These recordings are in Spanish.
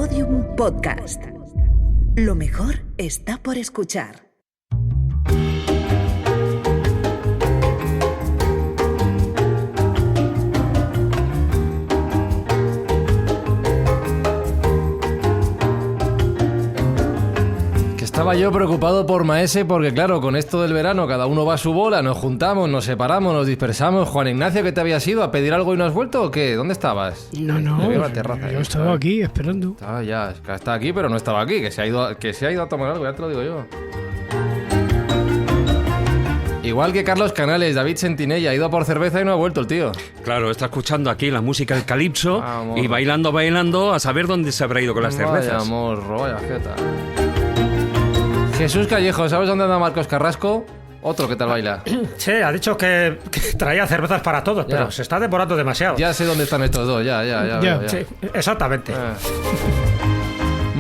Podium Podcast. Lo mejor está por escuchar. Estaba yo preocupado por Maese porque, claro, con esto del verano cada uno va a su bola, nos juntamos, nos separamos, nos dispersamos. Juan Ignacio, ¿qué te habías ido? ¿A pedir algo y no has vuelto o qué? ¿Dónde estabas? No, yo estaba aquí esperando. Está aquí, pero no estaba aquí, que se ha ido a tomar algo, ya te lo digo yo. Igual que Carlos Canales, David Sentinella ha ido a por cerveza y no ha vuelto el tío. Claro, está escuchando aquí la música del calipso y bailando a saber dónde se habrá ido con las cervezas. Vaya morro, vaya jeta. Jesús Callejo, ¿sabes dónde anda Marcos Carrasco? Otro que tal baila. Sí, ha dicho que traía cervezas para todos, pero se está demorando demasiado. Ya sé dónde están estos dos, ya. Sí, exactamente.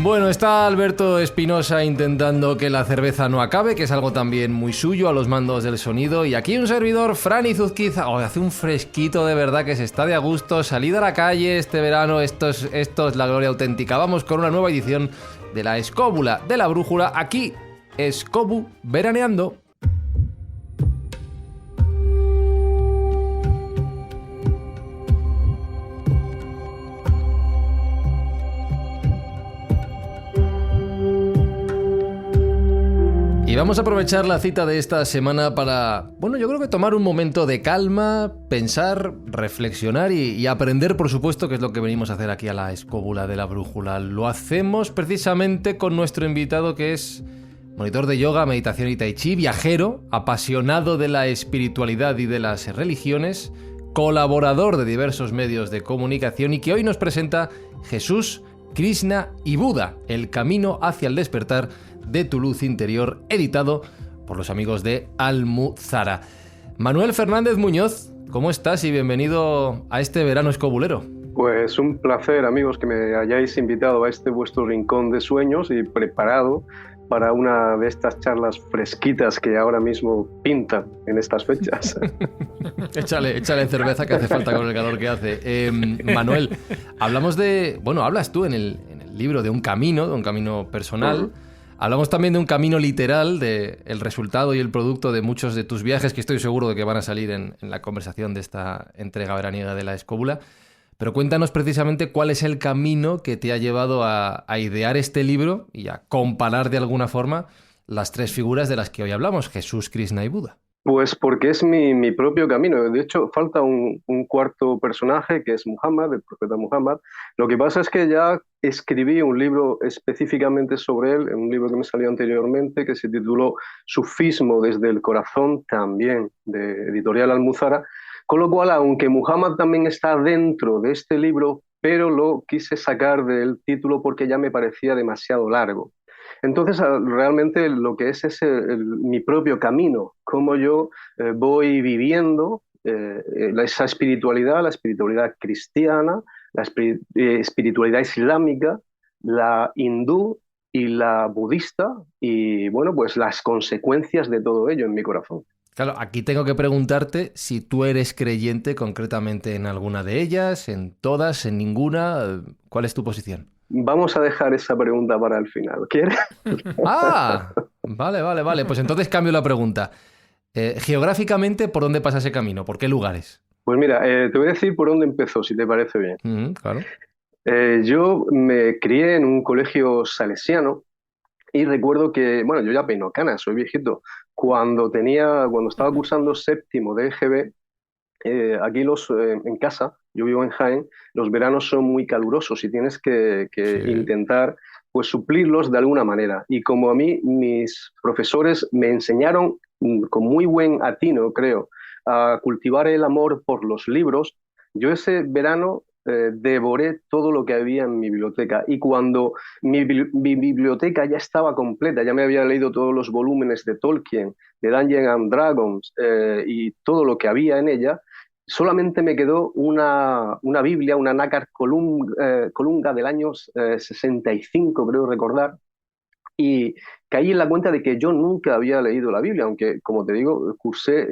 Bueno, está Alberto Espinosa intentando que la cerveza no acabe, que es algo también muy suyo, a los mandos del sonido. Y aquí un servidor, Fran Izuzquiza. Hace un fresquito de verdad que se está de a gusto. Salida a la calle este verano, esto es la gloria auténtica. Vamos con una nueva edición de la Escóbula de la Brújula. Aquí, Escobu veraneando. Y vamos a aprovechar la cita de esta semana para, yo creo que tomar un momento de calma, pensar, reflexionar y aprender, por supuesto, que es lo que venimos a hacer aquí a la Escóbula de la Brújula. Lo hacemos precisamente con nuestro invitado, que es monitor de yoga, meditación y tai chi, viajero, apasionado de la espiritualidad y de las religiones, colaborador de diversos medios de comunicación y que hoy nos presenta Jesús, Krishna y Buda, el camino hacia el despertar de tu luz interior, editado por los amigos de Almuzara. Manuel Fernández Muñoz, ¿cómo estás? Y bienvenido a este verano escobulero. Pues un placer, amigos, que me hayáis invitado a este vuestro rincón de sueños y preparado para una de estas charlas fresquitas que ahora mismo pintan en estas fechas. Échale cerveza, que hace falta con el calor que hace. Manuel, hablas tú en el libro de un camino personal. Hablamos también de un camino literal, de el resultado y el producto de muchos de tus viajes, que estoy seguro de que van a salir en la conversación de esta entrega veraniega de la Escóbula. Pero cuéntanos precisamente cuál es el camino que te ha llevado a idear este libro y a comparar de alguna forma las tres figuras de las que hoy hablamos, Jesús, Krishna y Buda. Pues porque es mi propio camino. De hecho, falta un cuarto personaje, que es Muhammad, el profeta Muhammad. Lo que pasa es que ya escribí un libro específicamente sobre él, un libro que me salió anteriormente, que se tituló Sufismo desde el corazón, también de Editorial Almuzara. Con lo cual, aunque Muhammad también está dentro de este libro, pero lo quise sacar del título porque ya me parecía demasiado largo. Entonces, realmente lo que es mi propio camino, cómo yo voy viviendo esa espiritualidad, la espiritualidad cristiana, la espiritualidad islámica, la hindú y la budista, y pues las consecuencias de todo ello en mi corazón. Claro, aquí tengo que preguntarte si tú eres creyente concretamente en alguna de ellas, en todas, en ninguna. ¿Cuál es tu posición? Vamos a dejar esa pregunta para el final. ¿Quieres? Vale. Pues entonces cambio la pregunta. Geográficamente, ¿por dónde pasa ese camino? ¿Por qué lugares? Pues mira, te voy a decir por dónde empezó, si te parece bien. Claro. Yo me crié en un colegio salesiano y recuerdo que, yo ya peino canas, soy viejito. Cuando estaba cursando séptimo de EGB, aquí en casa, yo vivo en Jaén, los veranos son muy calurosos y tienes que intentar pues suplirlos de alguna manera. Y como a mí mis profesores me enseñaron con muy buen atino, creo, a cultivar el amor por los libros, yo ese verano devoré todo lo que había en mi biblioteca. Y cuando mi biblioteca ya estaba completa, ya me había leído todos los volúmenes de Tolkien, de Dungeons and Dragons y todo lo que había en ella, solamente me quedó una Biblia, una Nácar Colunga del año 65, creo recordar, y caí en la cuenta de que yo nunca había leído la Biblia, aunque, como te digo, cursé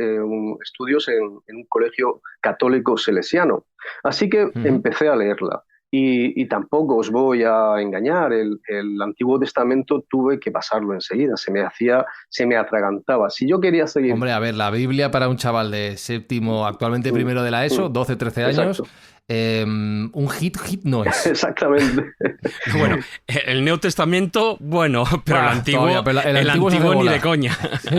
estudios en un colegio católico salesiano. Así que empecé a leerla. Y tampoco os voy a engañar, el Antiguo Testamento tuve que pasarlo enseguida, se me atragantaba. Si yo quería seguir... Hombre, a ver, la Biblia para un chaval de séptimo, actualmente primero de la ESO, 12, 13 años, un hit no es. Exactamente. Bueno, el Nuevo Testamento, bueno, pero el antiguo, el antiguo ni de coña.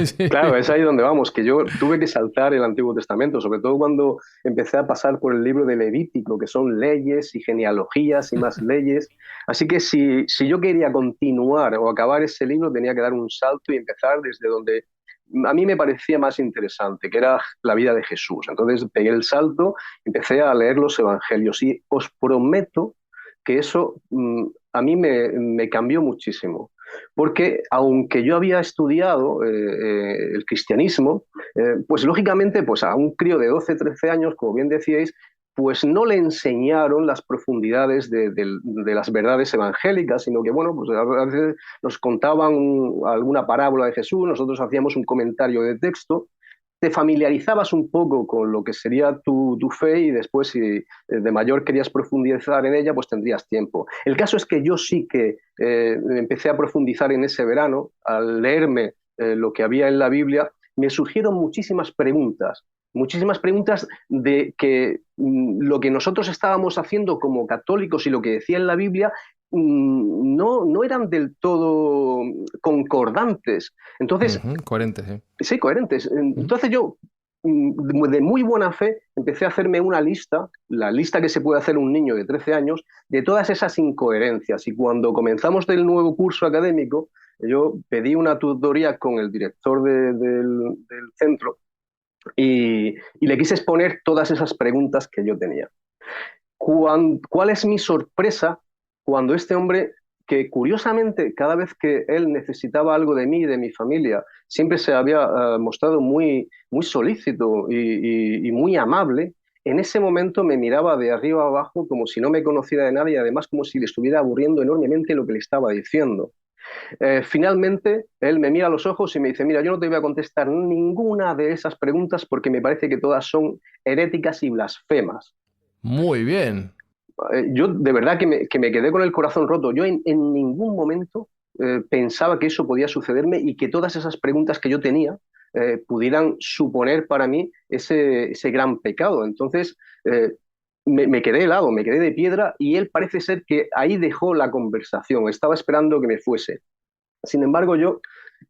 Sí. Claro, es ahí donde vamos, que yo tuve que saltar el Antiguo Testamento, sobre todo cuando empecé a pasar por el libro de Levítico, que son leyes y genealogías y más leyes. Así que si yo quería continuar o acabar ese libro, tenía que dar un salto y empezar desde donde a mí me parecía más interesante, que era la vida de Jesús. Entonces pegué el salto, empecé a leer los evangelios y os prometo que eso a mí me cambió muchísimo. Porque aunque yo había estudiado el cristianismo, pues lógicamente pues a un crío de 12, 13 años, como bien decíais, pues no le enseñaron las profundidades de las verdades evangélicas, sino que, bueno, pues a veces nos contaban alguna parábola de Jesús, nosotros hacíamos un comentario de texto, te familiarizabas un poco con lo que sería tu fe y después si de mayor querías profundizar en ella, pues tendrías tiempo. El caso es que yo sí que empecé a profundizar en ese verano, al leerme lo que había en la Biblia, me surgieron muchísimas preguntas de que lo que nosotros estábamos haciendo como católicos y lo que decía en la Biblia no eran del todo concordantes. Entonces, coherentes, ¿eh? Sí, coherentes. Entonces yo, de muy buena fe, empecé a hacerme una lista, la lista que se puede hacer un niño de 13 años, de todas esas incoherencias. Y cuando comenzamos el nuevo curso académico, yo pedí una tutoría con el director del centro y le quise exponer todas esas preguntas que yo tenía. ¿Cuál es mi sorpresa cuando este hombre, que curiosamente cada vez que él necesitaba algo de mí y de mi familia, siempre se había mostrado muy, muy solícito y muy amable, en ese momento me miraba de arriba a abajo como si no me conociera de nada y además como si le estuviera aburriendo enormemente lo que le estaba diciendo? Finalmente, él me mira a los ojos y me dice, mira, yo no te voy a contestar ninguna de esas preguntas porque me parece que todas son heréticas y blasfemas. Muy bien. Yo de verdad que me quedé con el corazón roto. Yo en ningún momento pensaba que eso podía sucederme y que todas esas preguntas que yo tenía pudieran suponer para mí ese gran pecado. Entonces me quedé helado, me quedé de piedra y él parece ser que ahí dejó la conversación. Estaba esperando que me fuese. Sin embargo, yo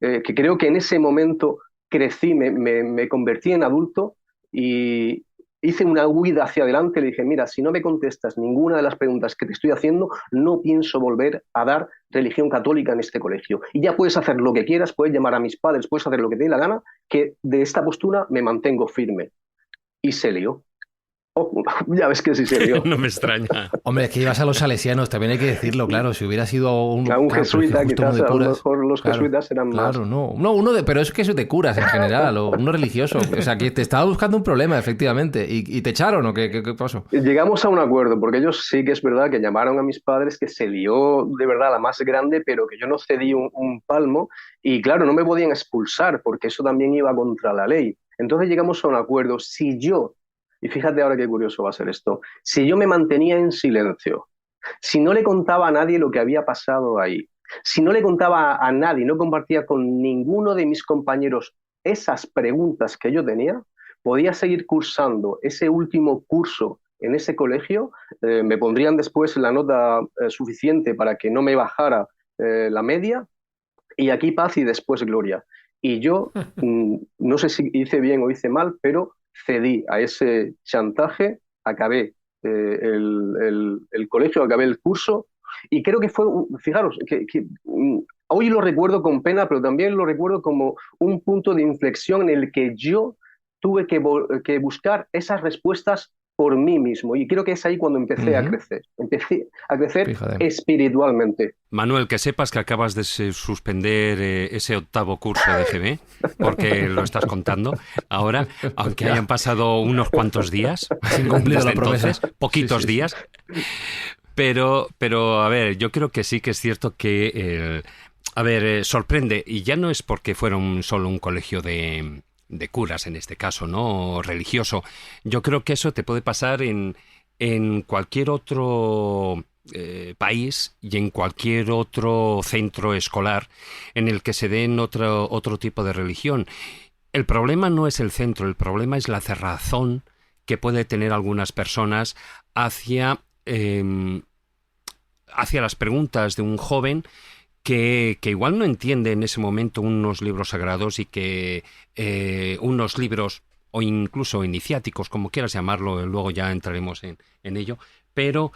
que creo que en ese momento crecí, me convertí en adulto y hice una huida hacia adelante. Le dije, mira, si no me contestas ninguna de las preguntas que te estoy haciendo, no pienso volver a dar religión católica en este colegio. Y ya puedes hacer lo que quieras, puedes llamar a mis padres, puedes hacer lo que te dé la gana, que de esta postura me mantengo firme. Y se lió. Oh, ya ves que sí se lió. No me extraña. Hombre, es que ibas a los salesianos, también hay que decirlo, claro. Si hubiera sido un jesuita, quizás a lo mejor los jesuitas eran más. Claro, no, pero es que eso de curas en general, o uno religioso. O sea, que te estaba buscando un problema, efectivamente. ¿Y te echaron o qué pasó? Llegamos a un acuerdo, porque ellos sí que es verdad que llamaron a mis padres, que se lió de verdad la más grande, pero que yo no cedí un palmo. Y claro, no me podían expulsar, porque eso también iba contra la ley. Entonces llegamos a un acuerdo. Y fíjate ahora qué curioso va a ser esto, si yo me mantenía en silencio, si no le contaba a nadie lo que había pasado ahí, si no le contaba a nadie, no compartía con ninguno de mis compañeros esas preguntas que yo tenía, podía seguir cursando ese último curso en ese colegio, me pondrían después la nota suficiente para que no me bajara la media, y aquí paz y después gloria. Y yo, no sé si hice bien o hice mal, pero cedí a ese chantaje, acabé el colegio, acabé el curso y creo que fue, fijaros, que hoy lo recuerdo con pena, pero también lo recuerdo como un punto de inflexión en el que yo tuve que buscar esas respuestas por mí mismo y creo que es ahí cuando empecé a crecer Fíjate. Espiritualmente. Manuel, que sepas que acabas de suspender ese 8º curso de GB, porque lo estás contando ahora, aunque hayan pasado unos cuantos días, sin cumplir la promesa, poquitos días, pero a ver, yo creo que sí que es cierto que, sorprende, y ya no es porque fuera solo un colegio de curas en este caso, ¿no? Religioso. Yo creo que eso te puede pasar en en cualquier otro país y en cualquier otro centro escolar en el que se den otro tipo de religión. El problema no es el centro, el problema es la cerrazón que puede tener algunas personas hacia las preguntas de un joven que igual no entiende en ese momento unos libros sagrados y que unos libros o incluso iniciáticos, como quieras llamarlo, luego ya entraremos en ello, pero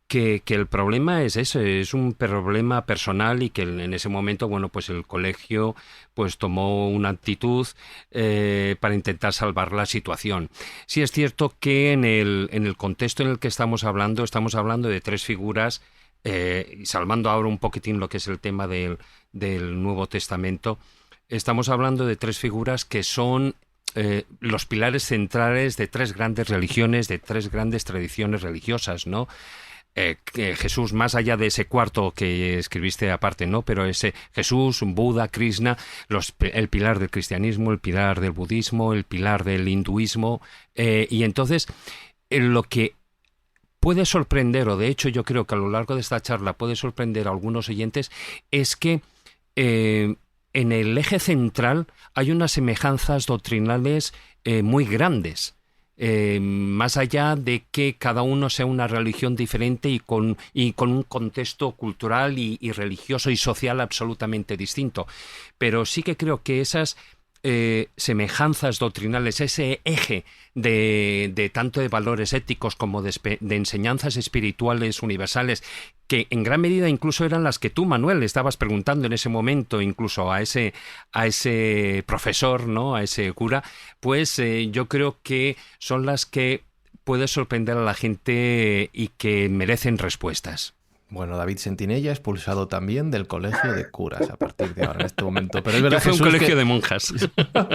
que el problema es ese, es un problema personal y que en ese momento, bueno, pues el colegio pues tomó una actitud para intentar salvar la situación. Sí es cierto que en el contexto en el que estamos hablando de tres figuras, y salvando ahora un poquitín lo que es el tema del Nuevo Testamento, estamos hablando de tres figuras que son los pilares centrales de tres grandes religiones, de tres grandes tradiciones religiosas, ¿no? Jesús, más allá de ese cuarto que escribiste aparte, ¿no? Pero ese Jesús, Buda, Krishna, el pilar del cristianismo, el pilar del budismo, el pilar del hinduismo, y entonces lo que puede sorprender, o de hecho yo creo que a lo largo de esta charla puede sorprender a algunos oyentes, es que en el eje central hay unas semejanzas doctrinales muy grandes. Más allá de que cada uno sea una religión diferente y con un contexto cultural y religioso y social absolutamente distinto. Pero sí que creo que esas semejanzas doctrinales, ese eje de tanto de valores éticos como de enseñanzas espirituales universales, que en gran medida incluso eran las que tú, Manuel, estabas preguntando en ese momento, incluso a ese profesor, ¿no? A ese cura, pues yo creo que son las que puede sorprender a la gente y que merecen respuestas. Bueno, David Sentinella expulsado también del colegio de curas a partir de ahora, en este momento. Pero es verdad, fue un Jesús, colegio de monjas.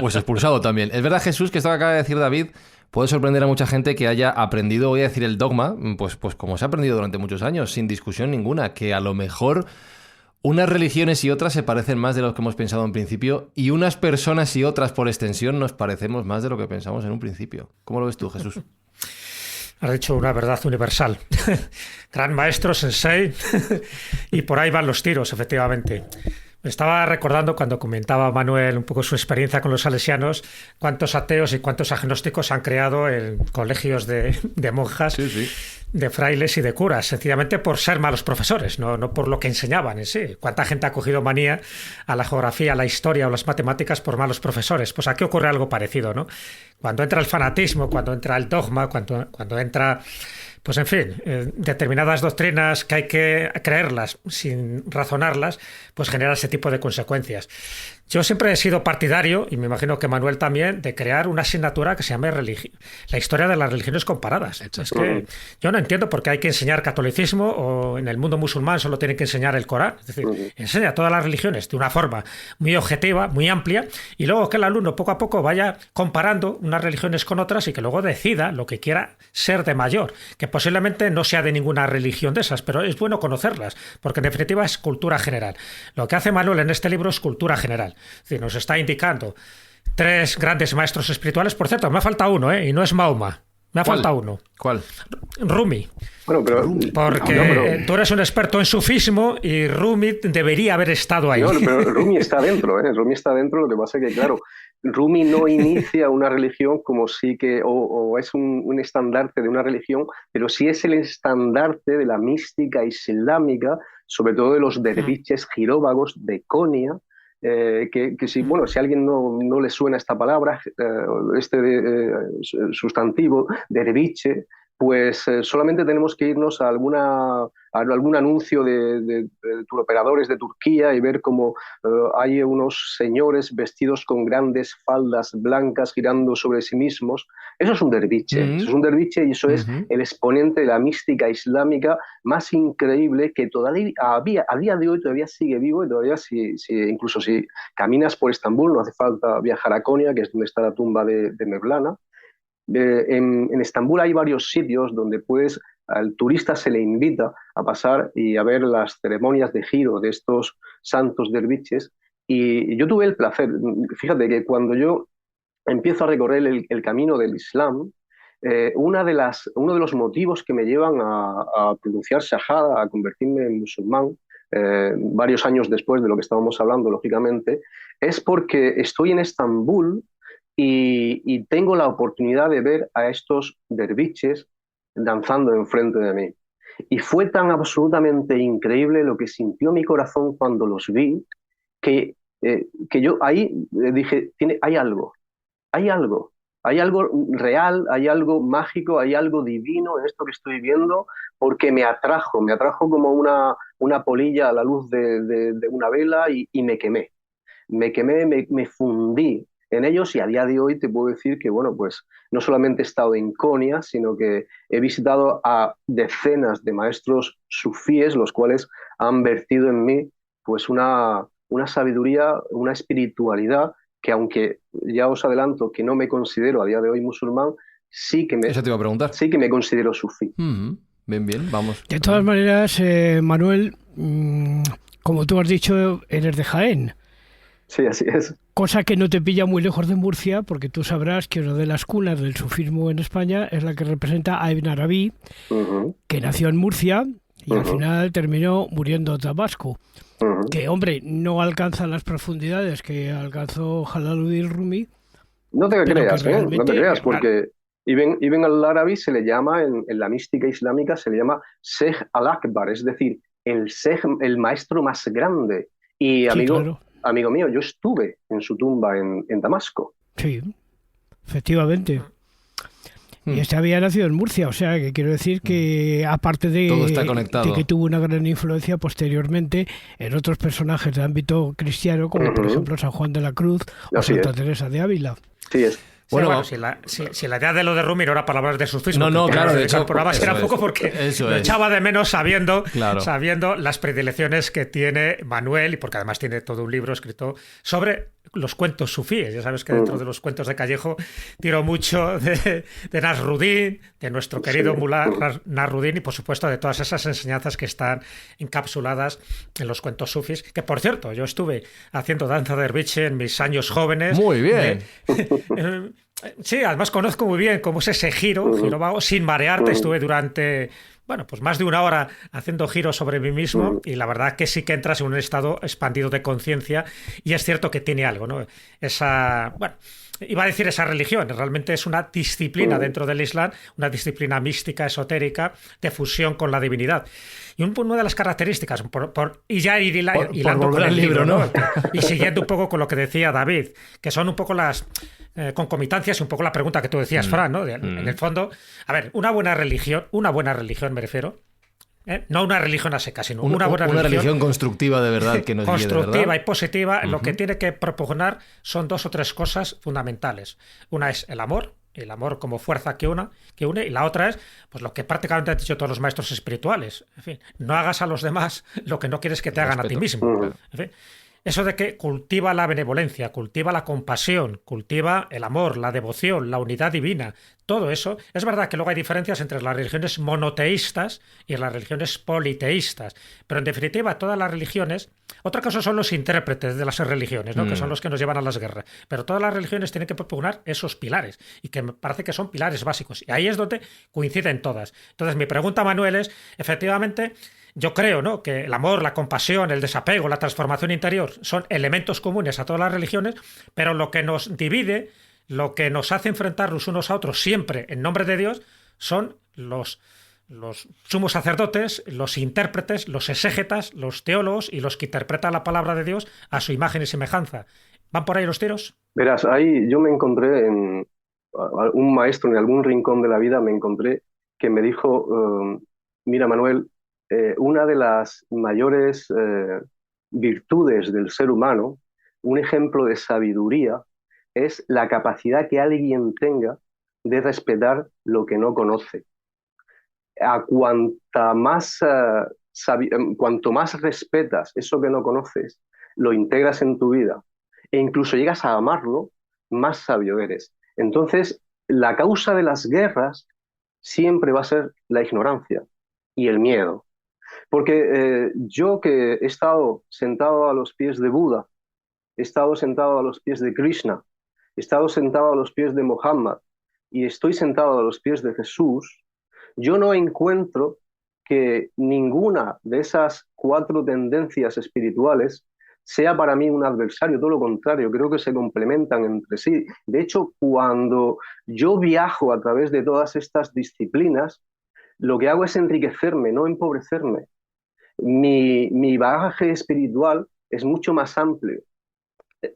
Pues expulsado también. Es verdad, Jesús, que esto que acaba de decir David puede sorprender a mucha gente que haya aprendido, voy a decir el dogma, pues como se ha aprendido durante muchos años, sin discusión ninguna, que a lo mejor unas religiones y otras se parecen más de lo que hemos pensado en principio y unas personas y otras por extensión nos parecemos más de lo que pensamos en un principio. ¿Cómo lo ves tú, Jesús? Has dicho una verdad universal. Gran maestro, sensei, y por ahí van los tiros, efectivamente. Me estaba recordando cuando comentaba Manuel un poco su experiencia con los salesianos, cuántos ateos y cuántos agnósticos han creado en colegios de monjas, sí. De frailes y de curas, sencillamente por ser malos profesores, no por lo que enseñaban en sí. ¿Cuánta gente ha cogido manía a la geografía, a la historia o las matemáticas por malos profesores? Pues aquí ocurre algo parecido, ¿no? Cuando entra el fanatismo, cuando entra el dogma, cuando entra... Pues en fin, determinadas doctrinas que hay que creerlas sin razonarlas, pues genera ese tipo de consecuencias. Yo siempre he sido partidario, y me imagino que Manuel también, de crear una asignatura que se llame la historia de las religiones comparadas. Es que yo no entiendo por qué hay que enseñar catolicismo o en el mundo musulmán solo tienen que enseñar el Corán. Es decir, enseña todas las religiones de una forma muy objetiva, muy amplia, y luego que el alumno poco a poco vaya comparando unas religiones con otras y que luego decida lo que quiera ser de mayor, que posiblemente no sea de ninguna religión de esas, pero es bueno conocerlas, porque en definitiva es cultura general. Lo que hace Manuel en este libro es cultura general. Es decir, nos está indicando tres grandes maestros espirituales. Por cierto, me ha faltado uno, y no es Mahoma. Me ha faltado uno. ¿Cuál? Rumi. Bueno, pero... Porque tú eres un experto en sufismo y Rumi debería haber estado ahí. No, pero Rumi está dentro, Rumi está dentro, lo que pasa es que, claro, Rumi no inicia una religión como sí que... o es un estandarte de una religión, pero sí es el estandarte de la mística islámica, sobre todo de los derviches giróvagos de Konya, que si, bueno, si a alguien no le suena esta palabra, sustantivo, derviche, pues solamente tenemos que irnos a algún anuncio de turoperadores de Turquía y ver cómo hay unos señores vestidos con grandes faldas blancas girando sobre sí mismos. Eso es un derviche, eso es un derviche y eso es el exponente de la mística islámica más increíble que todavía a día de hoy todavía sigue vivo y todavía incluso si caminas por Estambul, no hace falta viajar a Konya, que es donde está la tumba de Mevlana. En Estambul hay varios sitios donde al turista se le invita a pasar y a ver las ceremonias de giro de estos santos derviches, y yo tuve el placer, fíjate que cuando yo empiezo a recorrer el camino del Islam, uno de los motivos que me llevan a pronunciar Shahada, a convertirme en musulmán, varios años después de lo que estábamos hablando, lógicamente, es porque estoy en Estambul y tengo la oportunidad de ver a estos derviches danzando enfrente de mí. Y fue tan absolutamente increíble lo que sintió mi corazón cuando los vi, que yo ahí dije, hay algo, hay algo real, hay algo mágico, hay algo divino en esto que estoy viendo, porque me atrajo como una polilla a la luz de una vela y me fundí en ellos y a día de hoy te puedo decir que, bueno, pues no solamente he estado en Konya, sino que he visitado a decenas de maestros sufíes, los cuales han vertido en mí pues una sabiduría, una espiritualidad que aunque ya os adelanto que no me considero a día de hoy musulmán, Eso te iba a preguntar. sí que me considero sufí. Bien, bien, vamos. De todas maneras, Manuel, como tú has dicho, eres de Jaén. Sí, así es. Cosa que no te pilla muy lejos de Murcia, porque tú sabrás que una de las cunas del sufismo en España es la que representa a Ibn Arabi, que nació en Murcia y al final terminó muriendo en Damasco. Que, hombre, no alcanza las profundidades que alcanzó Jalaluddin Rumi. No te creas, realmente, no te creas, porque Ibn al-Arabi se le llama, en la mística islámica, se le llama Sheikh al-Akbar, es decir, el maestro más grande. Y sí, claro. Amigo mío, yo estuve en su tumba en Damasco. Sí, efectivamente. Y este había nacido en Murcia, o sea, que quiero decir que aparte Todo está conectado. de que tuvo una gran influencia posteriormente en otros personajes de ámbito cristiano, como por ejemplo San Juan de la Cruz o Santa Teresa de Ávila. Sí es. Bueno, si la idea de lo de Rumi no era palabras de sufismo, no, claro, de hecho, era un poco porque lo echaba de menos sabiendo las predilecciones que tiene Manuel, y porque además tiene todo un libro escrito sobre los cuentos sufíes. Ya sabes que dentro de los cuentos de Callejo tiro mucho de Nasruddin, de nuestro querido mulá Nasruddin, y por supuesto de todas esas enseñanzas que están encapsuladas en los cuentos sufís, que por cierto, yo estuve haciendo danza derviche en mis años jóvenes. Muy bien. Sí, además conozco muy bien cómo es ese giro vago, sin marearte. Estuve durante, bueno, pues más de una hora haciendo giros sobre mí mismo y la verdad que sí que entras en un estado expandido de conciencia y es cierto que tiene algo, ¿no? Iba a decir esa religión, realmente es una disciplina dentro del Islam, una disciplina mística, esotérica, de fusión con la divinidad. Y una de las características, y ya ir hilando con el libro, ¿no? Y siguiendo un poco con lo que decía David, que son un poco las concomitancias y un poco la pregunta que tú decías, Fran, ¿no? En el fondo, a ver, una buena religión me refiero, no una religión a secas, sino una buena religión constructiva de verdad que nos guíe de verdad. Constructiva y positiva, lo que tiene que propugnar son dos o tres cosas fundamentales. Una es el amor como fuerza que une, y la otra es pues lo que prácticamente han dicho todos los maestros espirituales. En fin, no hagas a los demás lo que no quieres que te hagan a ti mismo. En fin, eso de que cultiva la benevolencia, cultiva la compasión, cultiva el amor, la devoción, la unidad divina, todo eso. Es verdad que luego hay diferencias entre las religiones monoteístas y las religiones politeístas, pero en definitiva todas las religiones, otra cosa son los intérpretes de las religiones, ¿no? Que son los que nos llevan a las guerras, pero todas las religiones tienen que propugnar esos pilares y que me parece que son pilares básicos y ahí es donde coinciden todas. Entonces mi pregunta, Manuel, es efectivamente... Yo creo, ¿no?, que el amor, la compasión, el desapego, la transformación interior son elementos comunes a todas las religiones, pero lo que nos divide, lo que nos hace enfrentarnos unos a otros siempre en nombre de Dios, son los sumos sacerdotes, los intérpretes, los exégetas, los teólogos y los que interpretan la palabra de Dios a su imagen y semejanza. ¿Van por ahí los tiros? Verás, ahí yo me encontré en un maestro en algún rincón de la vida, me encontré que me dijo, mira Manuel, una de las mayores virtudes del ser humano, un ejemplo de sabiduría, es la capacidad que alguien tenga de respetar lo que no conoce. Cuanto más respetas eso que no conoces, lo integras en tu vida e incluso llegas a amarlo, más sabio eres. Entonces, la causa de las guerras siempre va a ser la ignorancia y el miedo. Porque yo que he estado sentado a los pies de Buda, he estado sentado a los pies de Krishna, he estado sentado a los pies de Mohammed, y estoy sentado a los pies de Jesús, yo no encuentro que ninguna de esas 4 tendencias espirituales sea para mí un adversario, todo lo contrario, creo que se complementan entre sí. De hecho, cuando yo viajo a través de todas estas disciplinas, lo que hago es enriquecerme, no empobrecerme. Mi bagaje espiritual es mucho más amplio.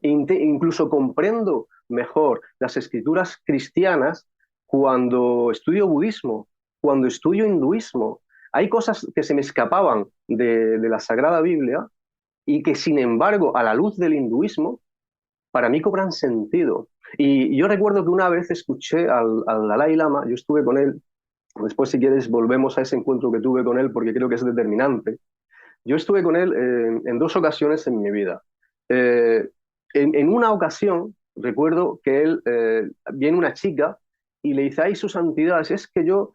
Incluso comprendo mejor las escrituras cristianas cuando estudio budismo, cuando estudio hinduismo. Hay cosas que se me escapaban de la Sagrada Biblia y que, sin embargo, a la luz del hinduismo, para mí cobran sentido. Y yo recuerdo que una vez escuché al Dalai Lama, yo estuve con él, después si quieres volvemos a ese encuentro que tuve con él porque creo que es determinante. Yo estuve con él en 2 ocasiones en mi vida. En una ocasión, recuerdo que él, viene una chica y le dice, ay, su santidad, es que yo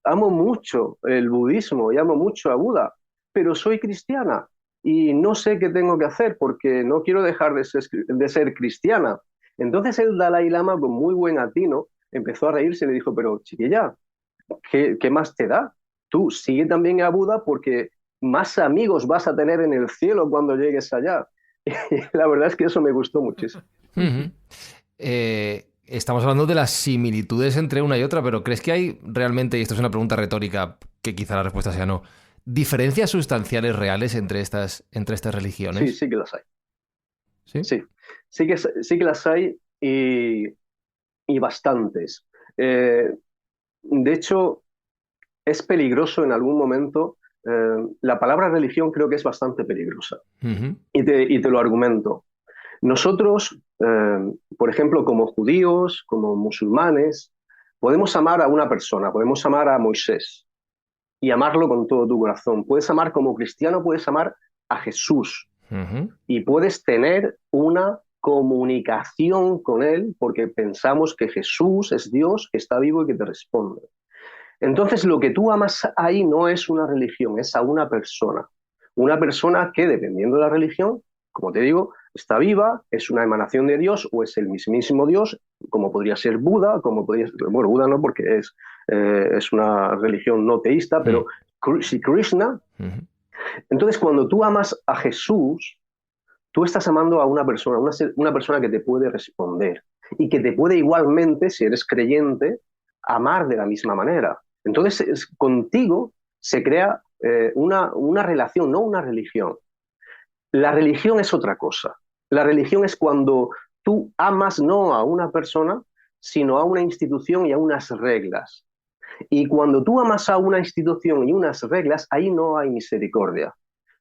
amo mucho el budismo y amo mucho a Buda, pero soy cristiana y no sé qué tengo que hacer porque no quiero dejar de ser cristiana. Entonces el Dalai Lama, con muy buen atino, empezó a reírse y le dijo, pero chiquilla, ¿qué más te da? Tú sigue también a Buda porque más amigos vas a tener en el cielo cuando llegues allá. Y la verdad es que eso me gustó muchísimo. Estamos hablando de las similitudes entre una y otra, pero ¿crees que hay realmente, y esto es una pregunta retórica, que quizá la respuesta sea no, diferencias sustanciales reales entre estas religiones? Sí, sí que las hay. ¿Sí? Sí que las hay y bastantes. De hecho, es peligroso en algún momento. La palabra religión creo que es bastante peligrosa. Y te lo argumento. Nosotros, por ejemplo, como judíos, como musulmanes, podemos amar a una persona, podemos amar a Moisés y amarlo con todo tu corazón. Puedes amar como cristiano, puedes amar a Jesús y puedes tener una comunicación con él porque pensamos que Jesús es Dios que está vivo y que te responde. Entonces, lo que tú amas ahí no es una religión, es a una persona. Una persona que, dependiendo de la religión, como te digo, está viva, es una emanación de Dios o es el mismísimo Dios, como podría ser Buda, como podría ser, bueno, Buda no, porque es una religión no teísta, pero si Krishna. Entonces, cuando tú amas a Jesús, tú estás amando a una persona que te puede responder y que te puede igualmente, si eres creyente, amar de la misma manera. Entonces, contigo se crea una relación, no una religión. La religión es otra cosa. La religión es cuando tú amas no a una persona, sino a una institución y a unas reglas. Y cuando tú amas a una institución y unas reglas, ahí no hay misericordia.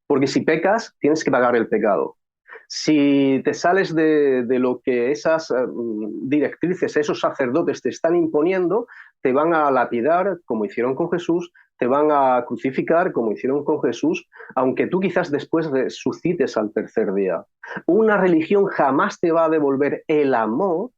Porque si pecas, tienes que pagar el pecado. Si te sales de lo que esas directrices, esos sacerdotes te están imponiendo, te van a lapidar, como hicieron con Jesús, te van a crucificar, como hicieron con Jesús, aunque tú quizás después resucites al tercer día. Una religión jamás te va a devolver el amor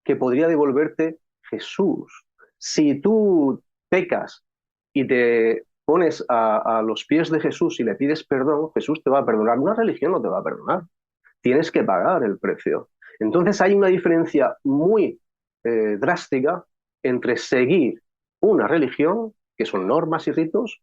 que podría devolverte Jesús. Si tú pecas y te pones a los pies de Jesús y le pides perdón, Jesús te va a perdonar. Una religión no te va a perdonar. Tienes que pagar el precio. Entonces hay una diferencia muy drástica entre seguir una religión, que son normas y ritos,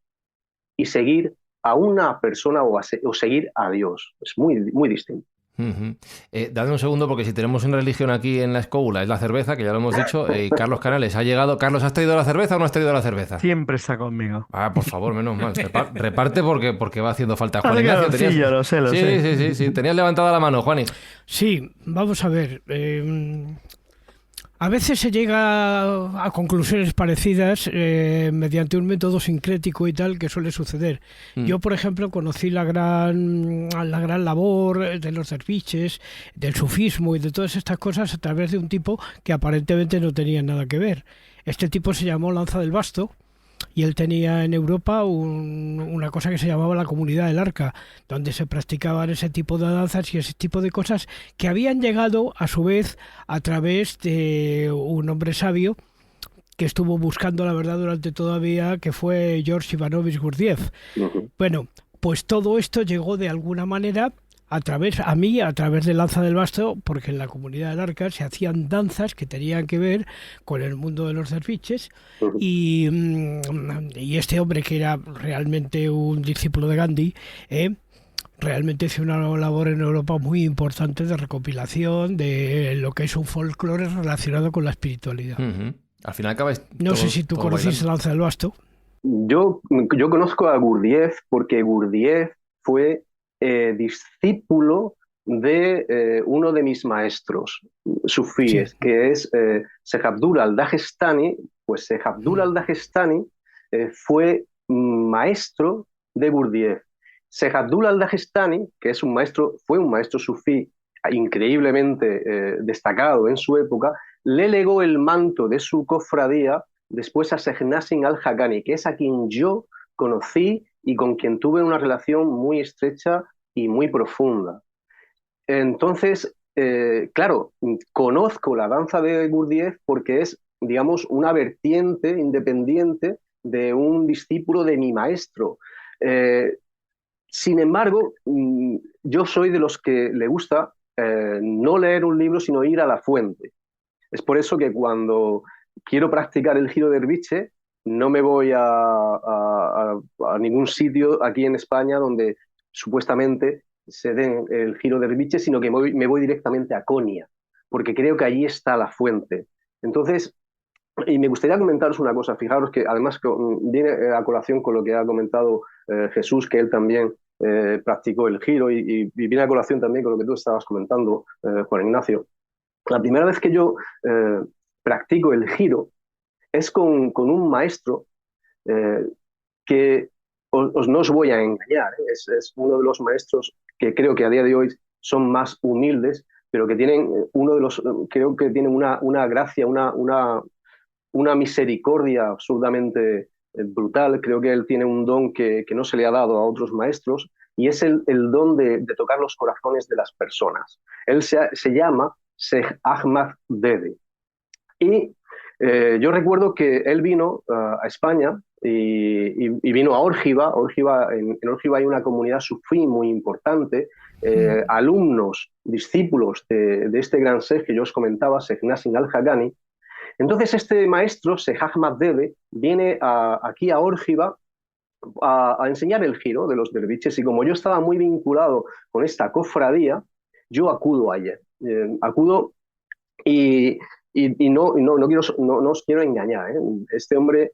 y seguir a una persona o seguir a Dios. Es muy, muy distinto. Dame un segundo, porque si tenemos una religión aquí en la escóbula es la cerveza, que ya lo hemos dicho. Carlos Canales ha llegado. Carlos, ¿has traído la cerveza o no has traído la cerveza? Siempre está conmigo. Ah, por favor, menos mal. Reparte porque va haciendo falta. Juan Ignacio, Ignacio, lo sé. Sí. Tenías levantada la mano, Juani. Sí, vamos a ver. A veces se llega a conclusiones parecidas mediante un método sincrético y tal, que suele suceder. Yo, por ejemplo, conocí la gran labor de los derviches, del sufismo y de todas estas cosas a través de un tipo que aparentemente no tenía nada que ver. Este tipo se llamó Lanza del Basto y él tenía en Europa una cosa que se llamaba la Comunidad del Arca, donde se practicaban ese tipo de danzas y ese tipo de cosas que habían llegado a su vez a través de un hombre sabio que estuvo buscando la verdad durante todavía, que fue George Ivanovich Gurdjieff. Bueno, pues todo esto llegó de alguna manera a través de Lanza del Basto, porque en la comunidad del Arca se hacían danzas que tenían que ver con el mundo de los derviches, y este hombre, que era realmente un discípulo de Gandhi, realmente hizo una labor en Europa muy importante de recopilación de lo que es un folclore relacionado con la espiritualidad. Al final acabáis. No sé si tú conociste Lanza del Basto. Yo conozco a Gurdjieff porque Gurdjieff fue discípulo de uno de mis maestros sufíes, sí, que es Sheikh Abdullah al-Dagestani. Pues Sheikh Abdullah al-Dagestani fue maestro de Gurdjieff. Sheikh Abdullah al-Dagestani, que fue un maestro sufí increíblemente destacado en su época, le legó el manto de su cofradía después a Sheikh Nassim al-Haqqani, que es a quien yo conocí y con quien tuve una relación muy estrecha y muy profunda. Entonces, claro, conozco la danza de Gurdjieff porque es, digamos, una vertiente independiente de un discípulo de mi maestro. Sin embargo, yo soy de los que le gusta no leer un libro, sino ir a la fuente. Es por eso que cuando quiero practicar el giro derviche, no me voy a ningún sitio aquí en España donde supuestamente se den el giro derviche, sino que me voy directamente a Konya, porque creo que allí está la fuente. Entonces, y me gustaría comentaros una cosa. Fijaros que además viene a colación con lo que ha comentado Jesús, que él también practicó el giro, y viene a colación también con lo que tú estabas comentando, Juan Ignacio. La primera vez que yo practico el giro es con un maestro que no os voy a engañar, es uno de los maestros que creo que a día de hoy son más humildes, pero que tienen creo que tienen una gracia, una misericordia absolutamente brutal. Creo que él tiene un don que no se le ha dado a otros maestros, y es el don de tocar los corazones de las personas. Él se llama Sheikh Ahmad Dede. Y yo recuerdo que él vino a España y vino a Órgiva. En Órgiva hay una comunidad sufí muy importante, alumnos, discípulos de este gran Sheikh que yo os comentaba, Sheikh Nassim al-Haqqani. Entonces este maestro, Sheikh Ahmad Dede, viene aquí a Órgiva a enseñar el giro de los derviches, y como yo estaba muy vinculado con esta cofradía, yo acudo a ella. Acudo y no os quiero engañar, ¿eh? Este hombre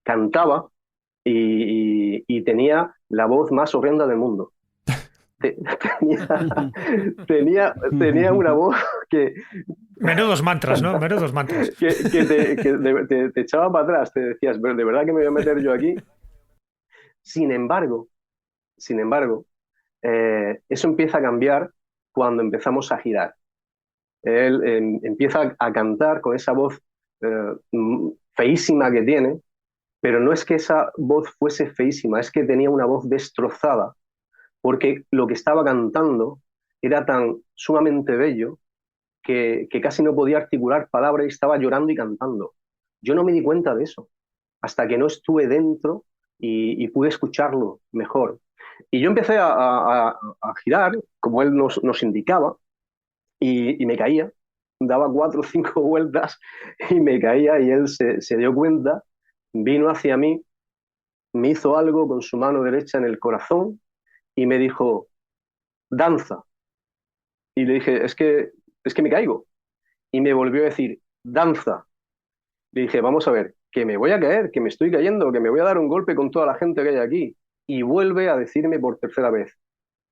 cantaba y tenía la voz más horrenda del mundo. Tenía una voz que... Menudos mantras, ¿no? Menudos mantras. que te echaba para atrás, te decías, pero ¿de verdad que me voy a meter yo aquí? Sin embargo, eso empieza a cambiar cuando empezamos a girar. Él empieza a cantar con esa voz feísima que tiene, pero no es que esa voz fuese feísima, es que tenía una voz destrozada, porque lo que estaba cantando era tan sumamente bello que casi no podía articular palabras y estaba llorando y cantando. Yo no me di cuenta de eso hasta que no estuve dentro y pude escucharlo mejor. Y yo empecé a girar, como él nos indicaba, y me caía. Daba 4 o 5 vueltas y me caía, y él se dio cuenta, vino hacia mí, me hizo algo con su mano derecha en el corazón y me dijo, danza. Y le dije, es que me caigo. Y me volvió a decir, danza. Le dije, vamos a ver, que me voy a caer, que me estoy cayendo, que me voy a dar un golpe con toda la gente que hay aquí. Y vuelve a decirme por tercera vez,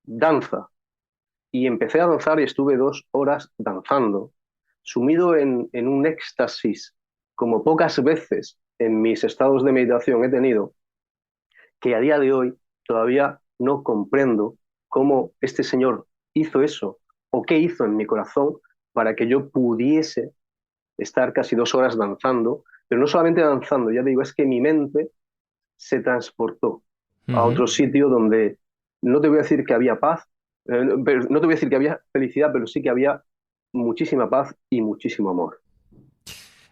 danza. Y empecé a danzar y estuve 2 horas danzando, sumido en un éxtasis como pocas veces en mis estados de meditación he tenido, que a día de hoy todavía no comprendo cómo este señor hizo eso, o qué hizo en mi corazón para que yo pudiese estar casi 2 horas danzando, pero no solamente danzando, ya digo, es que mi mente se transportó a otro sitio donde no te voy a decir que había paz, no te voy a decir que había felicidad, pero sí que había muchísima paz y muchísimo amor.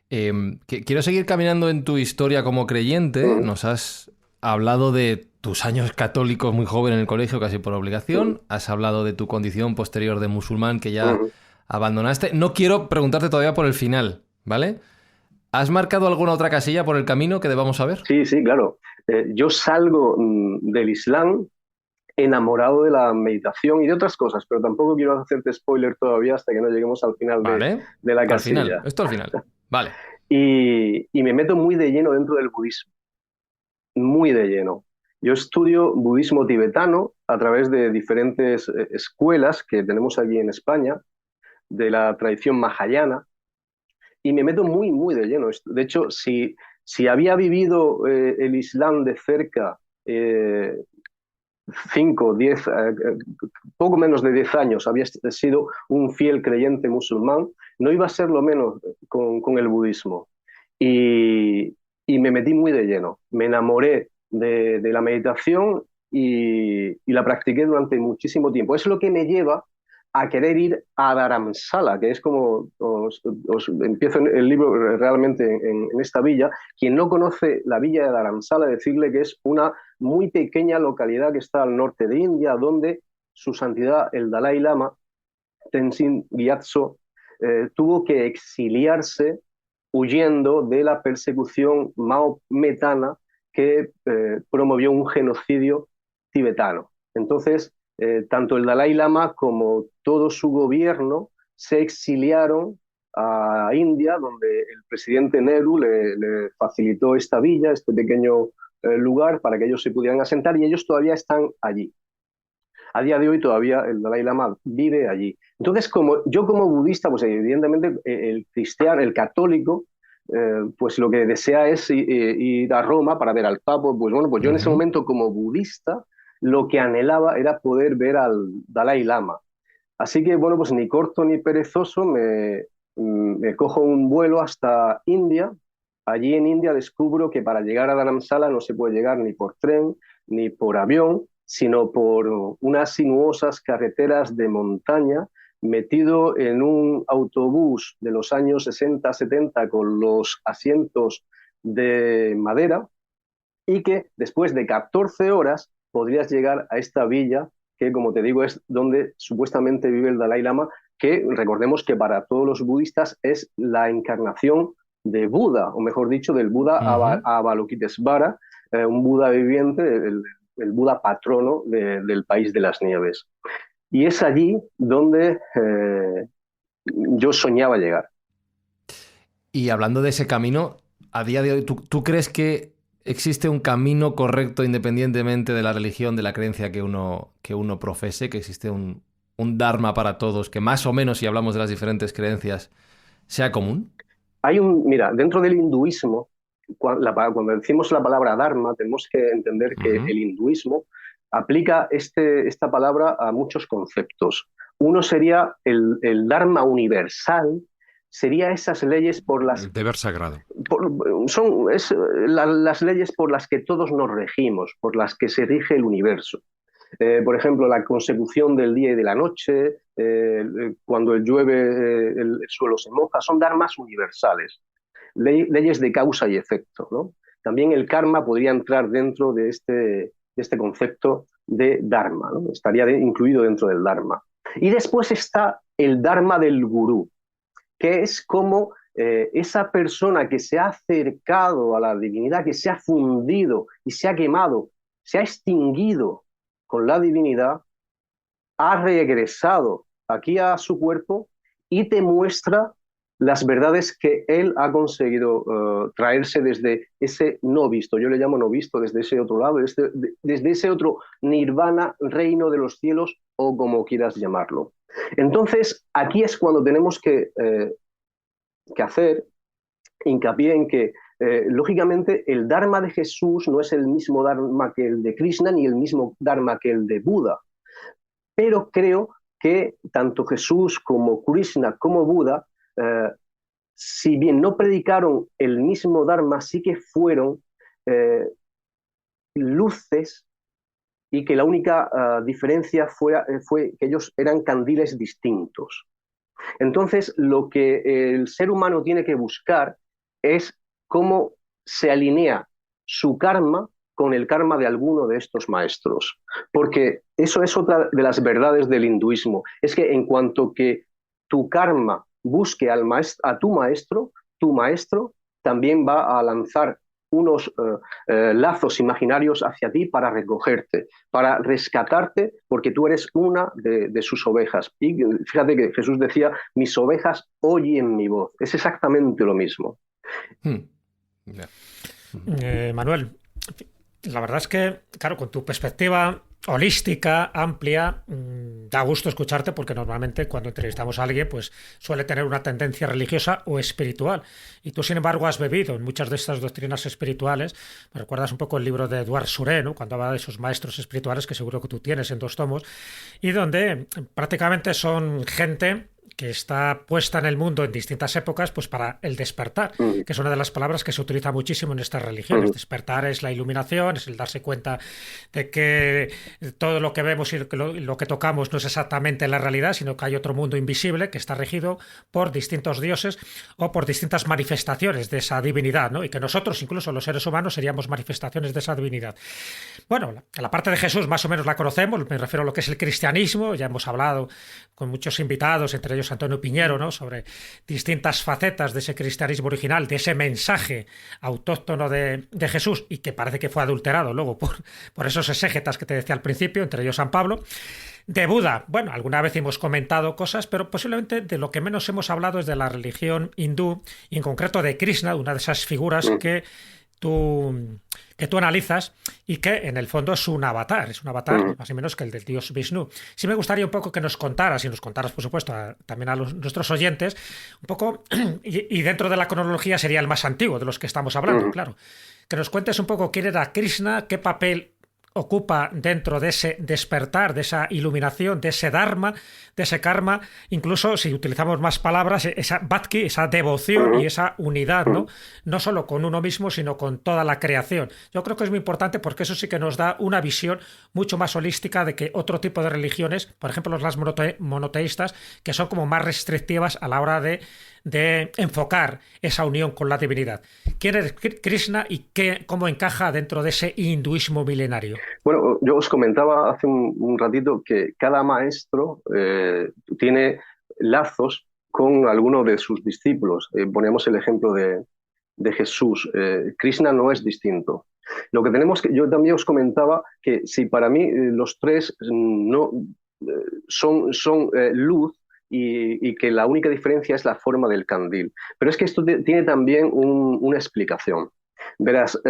Quiero seguir caminando en tu historia como creyente. Nos has hablado de tus años católicos muy joven en el colegio, casi por obligación. Has hablado de tu condición posterior de musulmán que ya abandonaste. No quiero preguntarte todavía por el final, ¿vale? ¿Has marcado alguna otra casilla por el camino que debamos saber? Sí, sí, claro. Yo salgo del Islam enamorado de la meditación y de otras cosas, pero tampoco quiero hacerte spoiler todavía hasta que no lleguemos al final Vale. de la Al casilla. final. Esto al final. Vale. Y me meto muy de lleno dentro del budismo, muy de lleno. Yo estudio budismo tibetano a través de diferentes escuelas que tenemos aquí en España, de la tradición mahayana, y me meto muy, muy de lleno. De hecho, si había vivido el Islam de cerca 5, 10, poco menos de 10 años, había sido un fiel creyente musulmán, no iba a ser lo menos con el budismo. Y me metí muy de lleno. Me enamoré de la meditación y la practiqué durante muchísimo tiempo. Es lo que me lleva a querer ir a Dharamsala, que es como os empiezo el libro realmente en esta villa. Quien no conoce la villa de Dharamsala, decirle que es una muy pequeña localidad que está al norte de India, donde su santidad el Dalai Lama, Tenzin Gyatso, tuvo que exiliarse huyendo de la persecución maometana que promovió un genocidio tibetano. Entonces, tanto el Dalai Lama como todo su gobierno se exiliaron a India, donde el presidente Nehru le facilitó esta villa, este pequeño lugar para que ellos se pudieran asentar, y ellos todavía están allí. A día de hoy todavía el Dalai Lama vive allí. Entonces, yo como budista, pues evidentemente el cristiano, el católico, pues lo que desea es ir a Roma para ver al Papa. Pues bueno, pues yo en ese momento como budista lo que anhelaba era poder ver al Dalai Lama. Así que bueno, pues ni corto ni perezoso me cojo un vuelo hasta India. Allí en India descubro que para llegar a Dharamsala no se puede llegar ni por tren ni por avión, sino por unas sinuosas carreteras de montaña, metido en un autobús de los años 60-70 con los asientos de madera, y que después de 14 horas podrías llegar a esta villa que, como te digo, es donde supuestamente vive el Dalai Lama, que recordemos que para todos los budistas es la encarnación de Buda, o mejor dicho, del Buda Avalokitesvara, un Buda viviente, el Buda patrono del país de las nieves. Y es allí donde yo soñaba llegar. Y hablando de ese camino, a día de hoy, ¿tú crees que existe un camino correcto independientemente de la religión, de la creencia que uno profese, que existe un dharma para todos, que más o menos, si hablamos de las diferentes sea común? Mira, dentro del hinduismo, cuando decimos la palabra dharma, tenemos que entender que el hinduismo aplica esta palabra a muchos conceptos. Uno sería el dharma universal, sería esas leyes por las... El deber sagrado. Son las leyes por las que todos nos regimos, por las que se rige el universo. Por ejemplo, la consecución del día y de la noche, cuando llueve el suelo se moja, son dharmas universales, leyes de causa y efecto, ¿no? También el karma podría entrar dentro de este concepto de dharma, ¿no? Estaría incluido dentro del dharma. Y después está el dharma del gurú, que es como esa persona que se ha acercado a la divinidad, que se ha fundido y se ha quemado, se ha extinguido con la divinidad, ha regresado aquí a su cuerpo y te muestra las verdades que él ha conseguido traerse desde ese no visto. Yo le llamo no visto, desde ese otro lado, desde ese otro nirvana, reino de los cielos, o como quieras llamarlo. Entonces, aquí es cuando tenemos que hacer hincapié en que, lógicamente, el Dharma de Jesús no es el mismo Dharma que el de Krishna, ni el mismo Dharma que el de Buda. Pero creo que tanto Jesús como Krishna como Buda, si bien no predicaron el mismo Dharma, sí que fueron luces, y que la única diferencia fue que ellos eran candiles distintos. Entonces, lo que el ser humano tiene que buscar es cómo se alinea su karma con el karma de alguno de estos maestros. Porque eso es otra de las verdades del hinduismo. Es que en cuanto que tu karma busque a tu maestro también va a lanzar unos lazos imaginarios hacia ti para recogerte, para rescatarte, porque tú eres una de sus ovejas. Y fíjate que Jesús decía, mis ovejas oyen mi voz. Es exactamente lo mismo. Manuel, la verdad es que, claro, con tu perspectiva holística, amplia, da gusto escucharte porque normalmente cuando entrevistamos a alguien pues suele tener una tendencia religiosa o espiritual y tú sin embargo has bebido en muchas de estas doctrinas espirituales. Me recuerdas un poco el libro de Eduard Suré, ¿no? Cuando habla de esos maestros espirituales que seguro que tú tienes en 2 tomos y donde prácticamente son gente que está puesta en el mundo en distintas épocas pues para el despertar, que es una de las palabras que se utiliza muchísimo en estas religiones. Despertar es la iluminación, es el darse cuenta de que todo lo que vemos y lo que tocamos no es exactamente la realidad, sino que hay otro mundo invisible que está regido por distintos dioses o por distintas manifestaciones de esa divinidad, ¿no? Y que nosotros, incluso los seres humanos, seríamos manifestaciones de esa divinidad. Bueno, la parte de Jesús más o menos la conocemos, me refiero a lo que es el cristianismo, ya hemos hablado con muchos invitados, entre ellos Antonio Piñero, ¿no? Sobre distintas facetas de ese cristianismo original, de ese mensaje autóctono de Jesús y que parece que fue adulterado luego por esos exégetas que te decía al principio, entre ellos San Pablo. De Buda, bueno, alguna vez hemos comentado cosas, pero posiblemente de lo que menos hemos hablado es de la religión hindú y en concreto de Krishna, una de esas figuras que tú analizas y que en el fondo es un avatar más o menos que el del dios Vishnu. Sí me gustaría un poco que nos contaras, y nos contaras por supuesto también a nuestros oyentes, un poco, y dentro de la cronología sería el más antiguo de los que estamos hablando, claro, que nos cuentes un poco quién era Krishna, qué papel ocupa dentro de ese despertar, de esa iluminación, de ese dharma, de ese karma, incluso si utilizamos más palabras, esa bhakti, esa devoción y esa unidad, ¿no? No solo con uno mismo, sino con toda la creación. Yo creo que es muy importante porque eso sí que nos da una visión mucho más holística de que otro tipo de religiones, por ejemplo las monoteístas, que son como más restrictivas a la hora de enfocar esa unión con la divinidad. ¿Quién es Krishna y cómo encaja dentro de ese hinduismo milenario? Bueno, yo os comentaba hace un ratito que cada maestro tiene lazos con alguno de sus discípulos. Ponemos el ejemplo de Jesús. Krishna no es distinto. Lo que tenemos yo también os comentaba que si para mí los tres no son luz, y que la única diferencia es la forma del candil. Pero es que esto tiene también una explicación. Verás,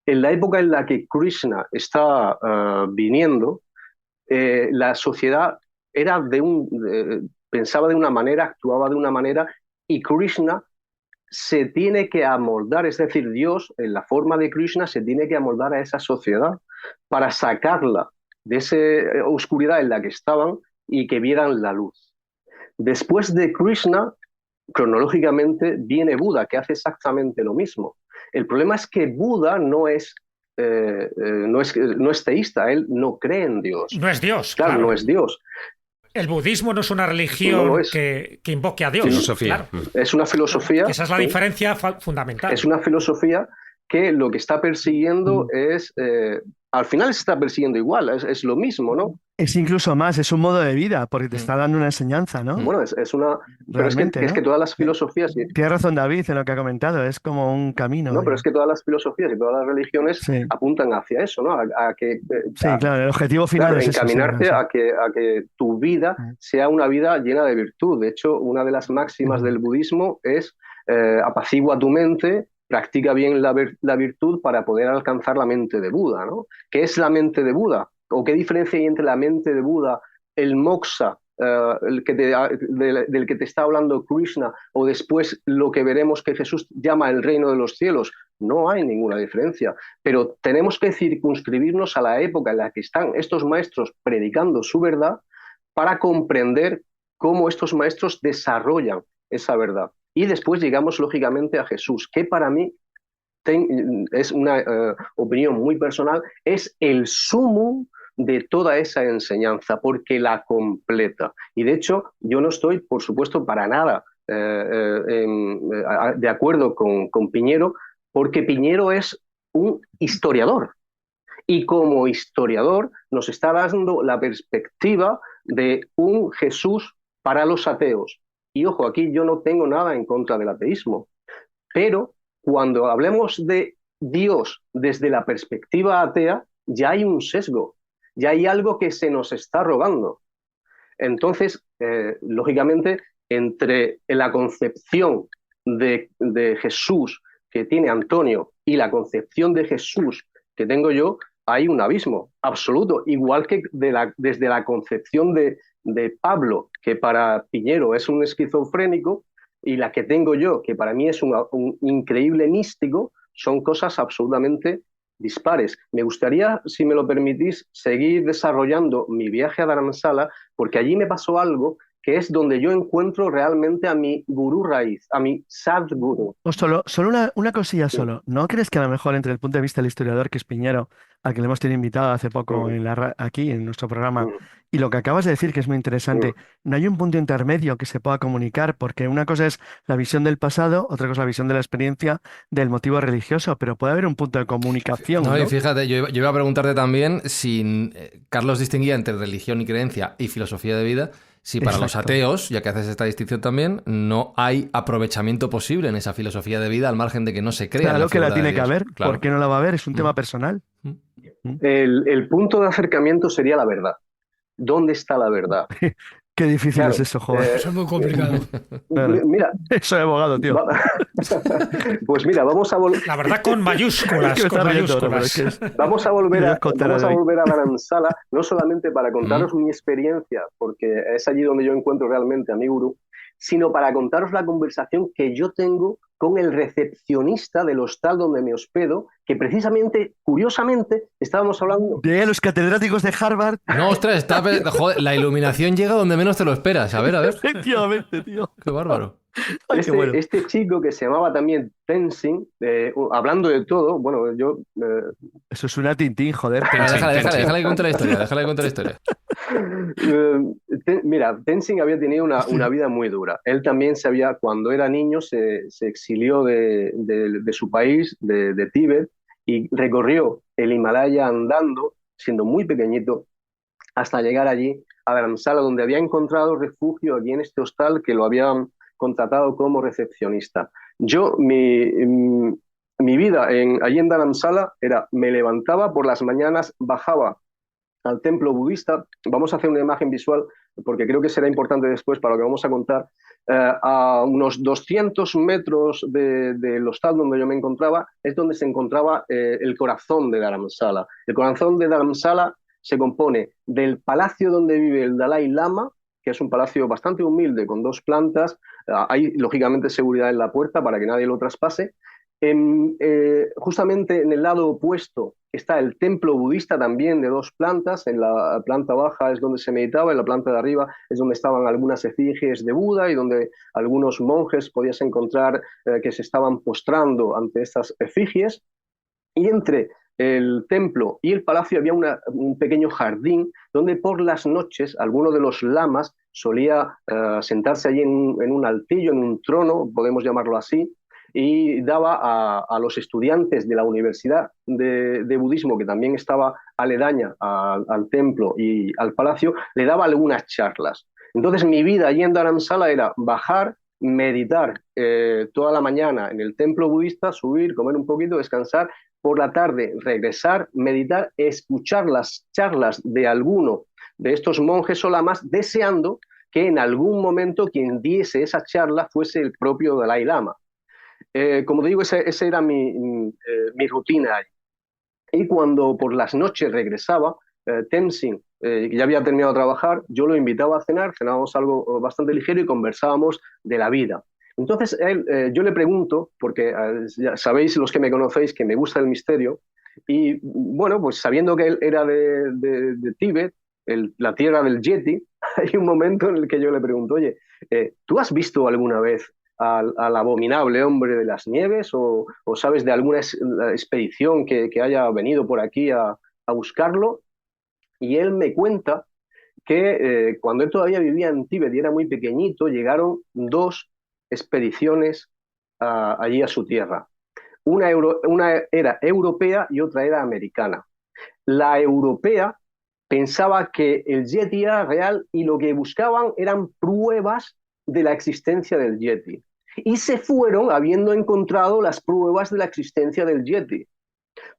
en la época en la que Krishna está viniendo, la sociedad era pensaba de una manera, actuaba de una manera, y Krishna se tiene que amoldar, es decir, Dios, en la forma de Krishna, se tiene que amoldar a esa sociedad para sacarla de esa oscuridad en la que estaban y que vieran la luz. Después de Krishna, cronológicamente, viene Buda, que hace exactamente lo mismo. El problema es que Buda no es teísta, él no cree en Dios. No es Dios. Claro, no es Dios. El budismo no es una religión que invoque a Dios. Filosofía. Claro. Es una filosofía. Esa es la diferencia fundamental. Es una filosofía que lo que está persiguiendo es... al final se está persiguiendo igual, es lo mismo, ¿no? Es incluso más, es un modo de vida, porque te está dando una enseñanza, ¿no? Bueno, es una... Pero realmente, es que todas las filosofías... Tienes razón, David, en lo que ha comentado, es como un camino. No, pero es que todas las filosofías y todas las religiones apuntan hacia eso, ¿no? A que... claro, el objetivo final es encaminarte eso, a que tu vida sea una vida llena de virtud. De hecho, una de las máximas del budismo es apacigua tu mente, practica bien la virtud para poder alcanzar la mente de Buda, ¿no? ¿Qué es la mente de Buda? ¿O qué diferencia hay entre la mente de Buda, el moksha, del que te está hablando Krishna, o después lo que veremos que Jesús llama el reino de los cielos? No hay ninguna diferencia, pero tenemos que circunscribirnos a la época en la que están estos maestros predicando su verdad para comprender cómo estos maestros desarrollan esa verdad. Y después llegamos lógicamente a Jesús, que para mí es una opinión muy personal, es el sumum de toda esa enseñanza, porque la completa. Y de hecho, yo no estoy, por supuesto, para nada de acuerdo con Piñero, porque Piñero es un historiador. Y como historiador nos está dando la perspectiva de un Jesús para los ateos. Y ojo, aquí yo no tengo nada en contra del ateísmo, pero cuando hablemos de Dios desde la perspectiva atea, ya hay un sesgo, ya hay algo que se nos está robando. Entonces, lógicamente, entre la concepción de Jesús que tiene Antonio y la concepción de Jesús que tengo yo, hay un abismo absoluto, igual que desde la concepción de Pablo, que para Piñero es un esquizofrénico, y la que tengo yo, que para mí es un increíble místico, son cosas absolutamente dispares. Me gustaría, si me lo permitís, seguir desarrollando mi viaje a Dharamsala, porque allí me pasó algo que es donde yo encuentro realmente a mi gurú raíz, a mi Sadguru. O solo una cosilla solo. ¿No crees que a lo mejor entre el punto de vista del historiador, que es Piñero, al que le hemos tenido invitado hace poco aquí en nuestro programa, y lo que acabas de decir, que es muy interesante, no hay un punto intermedio que se pueda comunicar? Porque una cosa es la visión del pasado, otra cosa es la visión de la experiencia del motivo religioso, pero puede haber un punto de comunicación, No, ¿no? y fíjate, yo iba a preguntarte también si Carlos distinguía entre religión y creencia y filosofía de vida, si para los Exacto. ateos, ya que haces esta distinción también, no hay aprovechamiento posible en esa filosofía de vida al margen de que no se crea en Claro la que la figura de tiene que Dios. haber. Claro. ¿Por qué no la va a haber? Es un tema personal. El punto de acercamiento sería la verdad. ¿Dónde está la verdad? Qué difícil Claro, es eso, joder. Eso es muy complicado. Claro. Mira, Soy abogado, tío. pues mira, vamos a volver. La verdad con mayúsculas, Es que me con está riendo, pero mayúsculas. es que es- Vamos a volver Yo a, os contaré vamos a de ahí. volver a Dharamsala, no solamente para contaros mi experiencia, porque es allí donde yo encuentro realmente a mi gurú, sino para contaros la conversación que yo tengo con el recepcionista del hostal donde me hospedo, que precisamente, curiosamente, estábamos hablando. De los catedráticos de Harvard. No, ostras, joder, la iluminación llega donde menos te lo esperas. A ver, a ver. Efectivamente, tío. Qué bárbaro. Ay, qué bueno. Este chico que se llamaba también Tenzin, hablando de todo, bueno, yo Eso suena a Tintín, joder. Déjale que cuente la historia. Déjale que cuente la historia. Mira, Tenzin había tenido una vida muy dura. Él también cuando era niño, se exilió de su país, de Tíbet, y recorrió el Himalaya andando, siendo muy pequeñito, hasta llegar allí a Dharamsala, donde había encontrado refugio aquí en este hostal que lo habían contratado como recepcionista. Mi vida allí en Dharamsala era, me levantaba por las mañanas, bajaba al templo budista. Vamos a hacer una imagen visual porque creo que será importante después para lo que vamos a contar. A unos 200 metros del hostal donde yo me encontraba es donde se encontraba el corazón de Dharamsala. El corazón de Dharamsala se compone del palacio donde vive el Dalai Lama, que es un palacio bastante humilde con 2 plantas. Hay lógicamente seguridad en la puerta para que nadie lo traspase. Justamente en el lado opuesto está el templo budista también de 2 plantas. En la planta baja es donde se meditaba, en la planta de arriba es donde estaban algunas efigies de Buda y donde algunos monjes podías encontrar que se estaban postrando ante estas efigies. Y entre el templo y el palacio había un pequeño jardín donde por las noches alguno de los lamas solía sentarse allí en un altillo, en un trono, podemos llamarlo así, y daba a los estudiantes de la Universidad de Budismo, que también estaba aledaña al templo y al palacio, le daba algunas charlas. Entonces mi vida allí en Dharamsala era bajar, meditar toda la mañana en el templo budista, subir, comer un poquito, descansar, por la tarde regresar, meditar, escuchar las charlas de alguno de estos monjes o lamas, deseando que en algún momento quien diese esa charla fuese el propio Dalai Lama. Como te digo, esa era mi rutina ahí. Y cuando por las noches regresaba, Tenzin, que ya había terminado de trabajar, yo lo invitaba a cenar, cenábamos algo bastante ligero y conversábamos de la vida. Entonces yo le pregunto, porque ya sabéis los que me conocéis que me gusta el misterio, y bueno, pues sabiendo que él era de Tíbet, la tierra del Yeti, hay un momento en el que yo le pregunto, oye, ¿tú has visto alguna vez al abominable hombre de las nieves o sabes de alguna expedición que haya venido por aquí a buscarlo? Y él me cuenta que cuando él todavía vivía en Tíbet y era muy pequeñito, llegaron 2 expediciones allí a su tierra. Una era europea y otra era americana. La europea pensaba que el Yeti era real y lo que buscaban eran pruebas de la existencia del Yeti. Y se fueron habiendo encontrado las pruebas de la existencia del Yeti.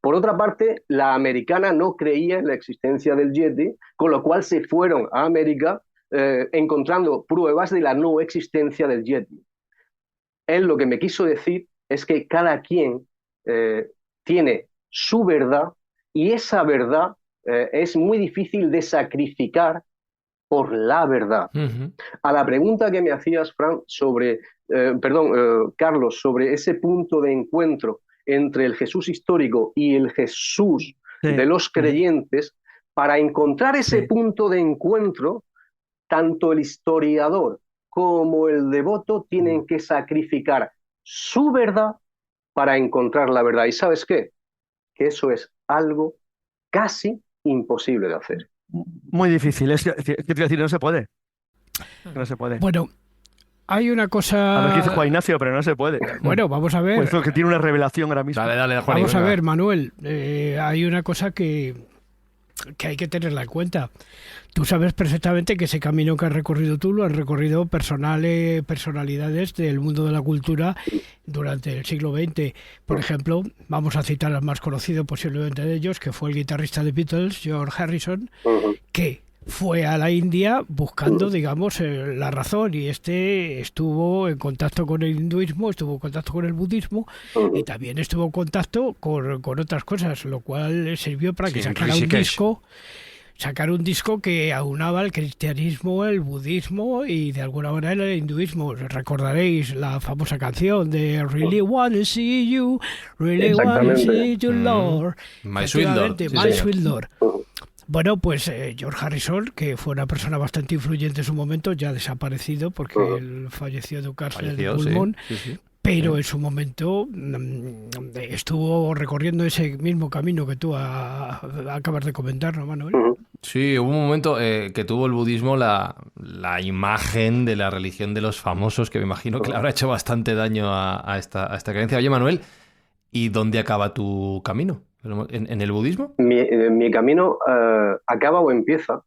Por otra parte, la americana no creía en la existencia del Yeti, con lo cual se fueron a América encontrando pruebas de la no existencia del Yeti. Él lo que me quiso decir es que cada quien tiene su verdad y esa verdad es muy difícil de sacrificar por la verdad. A la pregunta que me hacías, Fran, Carlos, sobre ese punto de encuentro entre el Jesús histórico y el Jesús de los creyentes, para encontrar ese punto de encuentro, tanto el historiador como el devoto tienen que sacrificar su verdad para encontrar la verdad. ¿Y sabes qué? Que eso es algo casi imposible de hacer. Muy difícil, quiero decir, no se puede. No se puede. Bueno, hay una A ver cosa... qué dice Juan Ignacio, pero no se puede. Bueno, vamos a ver. Pues que tiene una revelación ahora mismo. Dale, Juan. Vamos a ver, Manuel. Hay una cosa que hay que tenerla en cuenta. Tú sabes perfectamente que ese camino que has recorrido tú lo han recorrido personalidades del mundo de la cultura durante el siglo XX. Por ejemplo, vamos a citar al más conocido posiblemente de ellos, que fue el guitarrista de Beatles, George Harrison, que fue a la India buscando, digamos, la razón, y estuvo en contacto con el hinduismo, estuvo en contacto con el budismo y también estuvo en contacto con otras cosas, lo cual sirvió para que sacar un disco que aunaba el cristianismo, el budismo y de alguna manera el hinduismo. Recordaréis la famosa canción de Really Wanna See You, Really Wanna See You, Lord. My Sweet Lord. My Sweet Lord. Bueno, pues George Harrison, que fue una persona bastante influyente en su momento, ya desaparecido porque él falleció de un cáncer de pulmón, pero en su momento estuvo recorriendo ese mismo camino que tú acabas de comentar, ¿no, Manuel? Sí, hubo un momento que tuvo el budismo la imagen de la religión de los famosos, que me imagino que le habrá hecho bastante daño a esta creencia. Oye, Manuel, ¿y dónde acaba tu camino? ¿En el budismo? Mi camino acaba o empieza,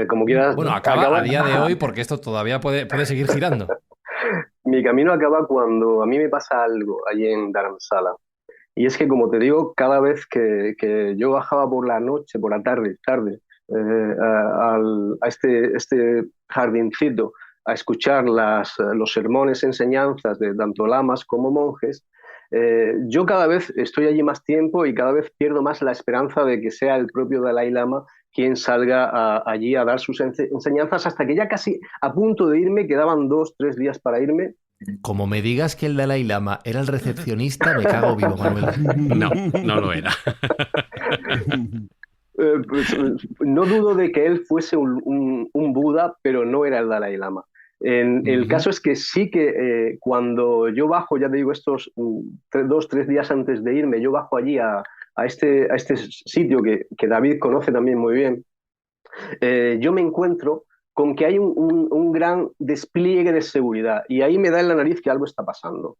como quieras. Bueno, acaba a día de hoy, porque esto todavía puede seguir girando. Mi camino acaba cuando a mí me pasa algo allí en Dharamsala. Y es que, como te digo, cada vez que yo bajaba por la noche, por la tarde, a este jardincito, a escuchar los sermones, enseñanzas de tanto lamas como monjes, yo cada vez estoy allí más tiempo y cada vez pierdo más la esperanza de que sea el propio Dalai Lama quien salga allí a dar sus enseñanzas, hasta que ya casi a punto de irme, quedaban 2-3 días para irme. Como me digas que el Dalai Lama era el recepcionista, me cago vivo, Manuel. No lo era. Pues, no dudo de que él fuese un Buda, pero no era el Dalai Lama. El caso es que sí que cuando yo bajo, ya te digo, estos 2-3 días antes de irme, yo bajo allí a este sitio que David conoce también muy bien, yo me encuentro con que hay un gran despliegue de seguridad y ahí me da en la nariz que algo está pasando.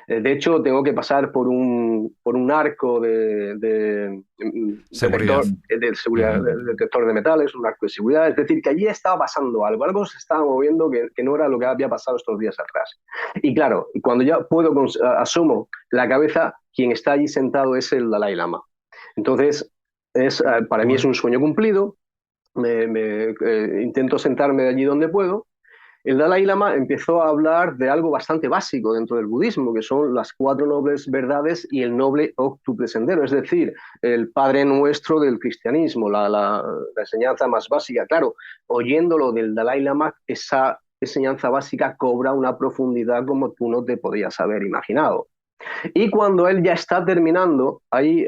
De hecho, tengo que pasar por un arco de seguridad. Detector de metales, un arco de seguridad. Es decir, que allí estaba pasando algo se estaba moviendo que no era lo que había pasado estos días atrás. Y claro, cuando ya asomo la cabeza, quien está allí sentado es el Dalai Lama. Entonces, para mí es un sueño cumplido. Intento sentarme de allí donde puedo. El Dalai Lama empezó a hablar de algo bastante básico dentro del budismo, que son las 4 nobles verdades y el noble óctuple sendero, es decir, el Padre Nuestro del cristianismo, la enseñanza más básica. Claro, oyéndolo del Dalai Lama, esa enseñanza básica cobra una profundidad como tú no te podías haber imaginado. Y cuando él ya está terminando, ahí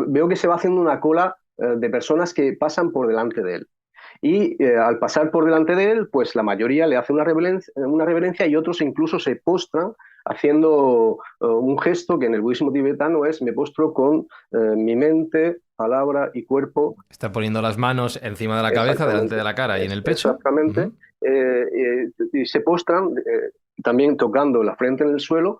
veo que se va haciendo una cola de personas que pasan por delante de él. Y al pasar por delante de él, pues la mayoría le hace una reverencia y otros incluso se postran haciendo un gesto que en el budismo tibetano es: me postro con mi mente, palabra y cuerpo. Está poniendo las manos encima de la cabeza, delante de la cara y en el pecho. Exactamente. Y se postran también tocando la frente en el suelo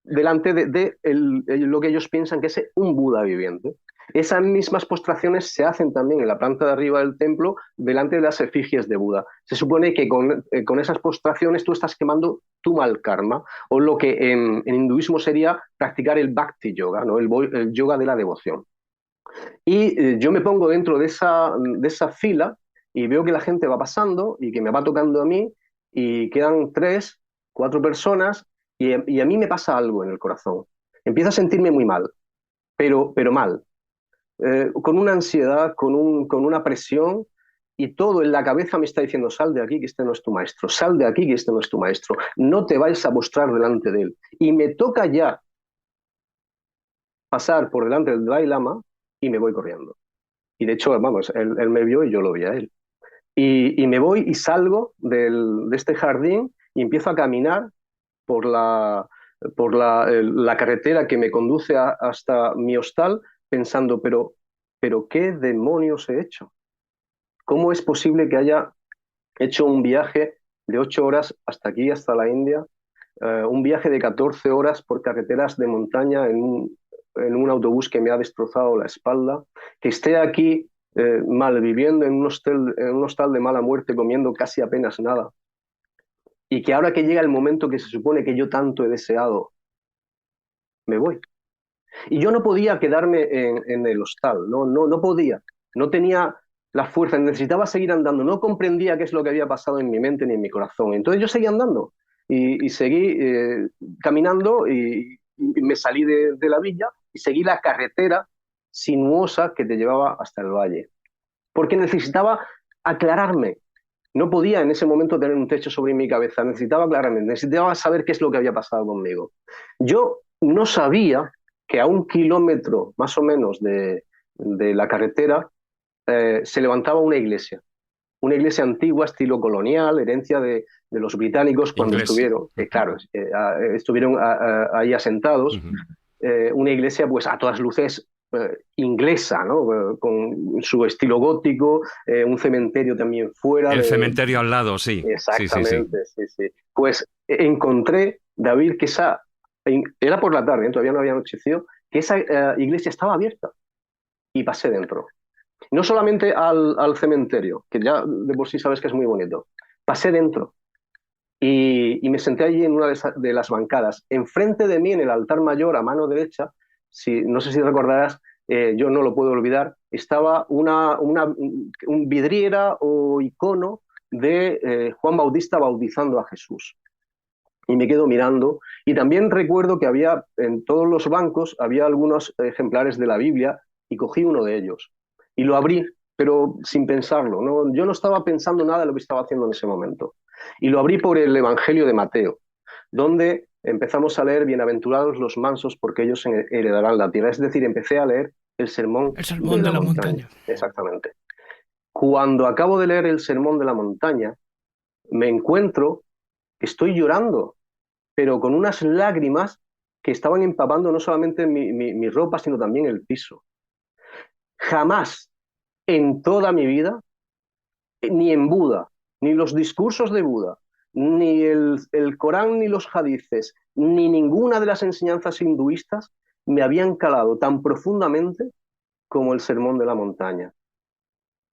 delante de lo que ellos piensan que es un Buda viviente. Esas mismas postraciones se hacen también en la planta de arriba del templo delante de las efigies de Buda. Se supone que con esas postraciones tú estás quemando tu mal karma, o lo que en hinduismo sería practicar el bhakti yoga, ¿no? El yoga de la devoción. Y yo me pongo dentro de esa fila y veo que la gente va pasando y que me va tocando a mí y quedan 3, 4 personas y a mí me pasa algo en el corazón. Empiezo a sentirme muy mal, pero mal, con una ansiedad, con una presión y todo en la cabeza me está diciendo: sal de aquí que este no es tu maestro, sal de aquí que este no es tu maestro, no te vayas a postrar delante de él. Y me toca ya pasar por delante del Dalai Lama y me voy corriendo. Y de hecho, vamos, él me vio y yo lo vi a él. Y me voy y salgo de este jardín y empiezo a caminar por la carretera que me conduce hasta mi hostal, pensando, pero ¿qué demonios he hecho? ¿Cómo es posible que haya hecho un viaje de 8 horas hasta aquí, hasta la India? Un viaje de 14 horas por carreteras de montaña en un autobús que me ha destrozado la espalda, que esté aquí mal viviendo en un hostal de mala muerte, comiendo casi apenas nada, y que ahora que llega el momento que se supone que yo tanto he deseado, me voy. Y yo no podía quedarme en el hostal, no podía, no tenía la fuerza, necesitaba seguir andando, no comprendía qué es lo que había pasado en mi mente ni en mi corazón. Entonces yo seguí andando y seguí caminando y me salí de la villa y seguí la carretera sinuosa que te llevaba hasta el valle, porque necesitaba aclararme. No podía en ese momento tener un techo sobre mi cabeza, necesitaba aclararme, necesitaba saber qué es lo que había pasado conmigo. Yo no sabía que a 1 kilómetro más o menos de la carretera se levantaba una iglesia antigua, estilo colonial, herencia de los británicos cuando estuvieron, estuvieron ahí asentados. Una iglesia pues a todas luces inglesa, ¿no? Con su estilo gótico, un cementerio también fuera. El cementerio al lado, sí. Exactamente, sí. Pues encontré, David, que era por la tarde, todavía no había anochecido, que esa iglesia estaba abierta y pasé dentro. No solamente al cementerio, que ya de por sí sabes que es muy bonito, pasé dentro y me senté allí en una de las bancadas. Enfrente de mí, en el altar mayor, a mano derecha, no sé si recordarás, yo no lo puedo olvidar, estaba un vidriera o icono de Juan Bautista bautizando a Jesús. Y me quedo mirando. Y también recuerdo que había en todos los bancos, había algunos ejemplares de la Biblia y cogí uno de ellos. Y lo abrí, pero sin pensarlo, ¿no? Yo no estaba pensando nada de lo que estaba haciendo en ese momento. Y lo abrí por el Evangelio de Mateo, donde empezamos a leer: bienaventurados los mansos, porque ellos heredarán la tierra. Es decir, empecé a leer el sermón de la montaña. Exactamente. Cuando acabo de leer el sermón de la montaña, me encuentro que estoy llorando, pero con unas lágrimas que estaban empapando no solamente mi ropa, sino también el piso. Jamás en toda mi vida, ni en Buda, ni los discursos de Buda, ni el Corán, ni los hadices, ni ninguna de las enseñanzas hinduistas me habían calado tan profundamente como el Sermón de la Montaña.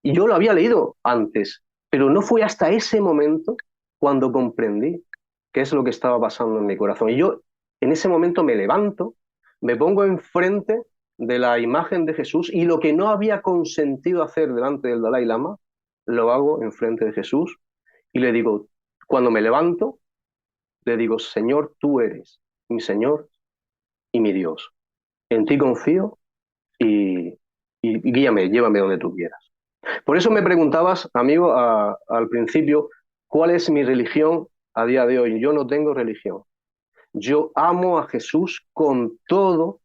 Y yo lo había leído antes, pero no fue hasta ese momento cuando comprendí qué es lo que estaba pasando en mi corazón. Y yo en ese momento me levanto, me pongo enfrente de la imagen de Jesús y lo que no había consentido hacer delante del Dalai Lama, lo hago enfrente de Jesús y le digo, cuando me levanto, le digo: Señor, tú eres mi Señor y mi Dios. En ti confío y guíame, llévame donde tú quieras. Por eso me preguntabas, amigo, al principio, ¿cuál es mi religión a día de hoy? Yo no tengo religión. Yo amo a Jesús con todo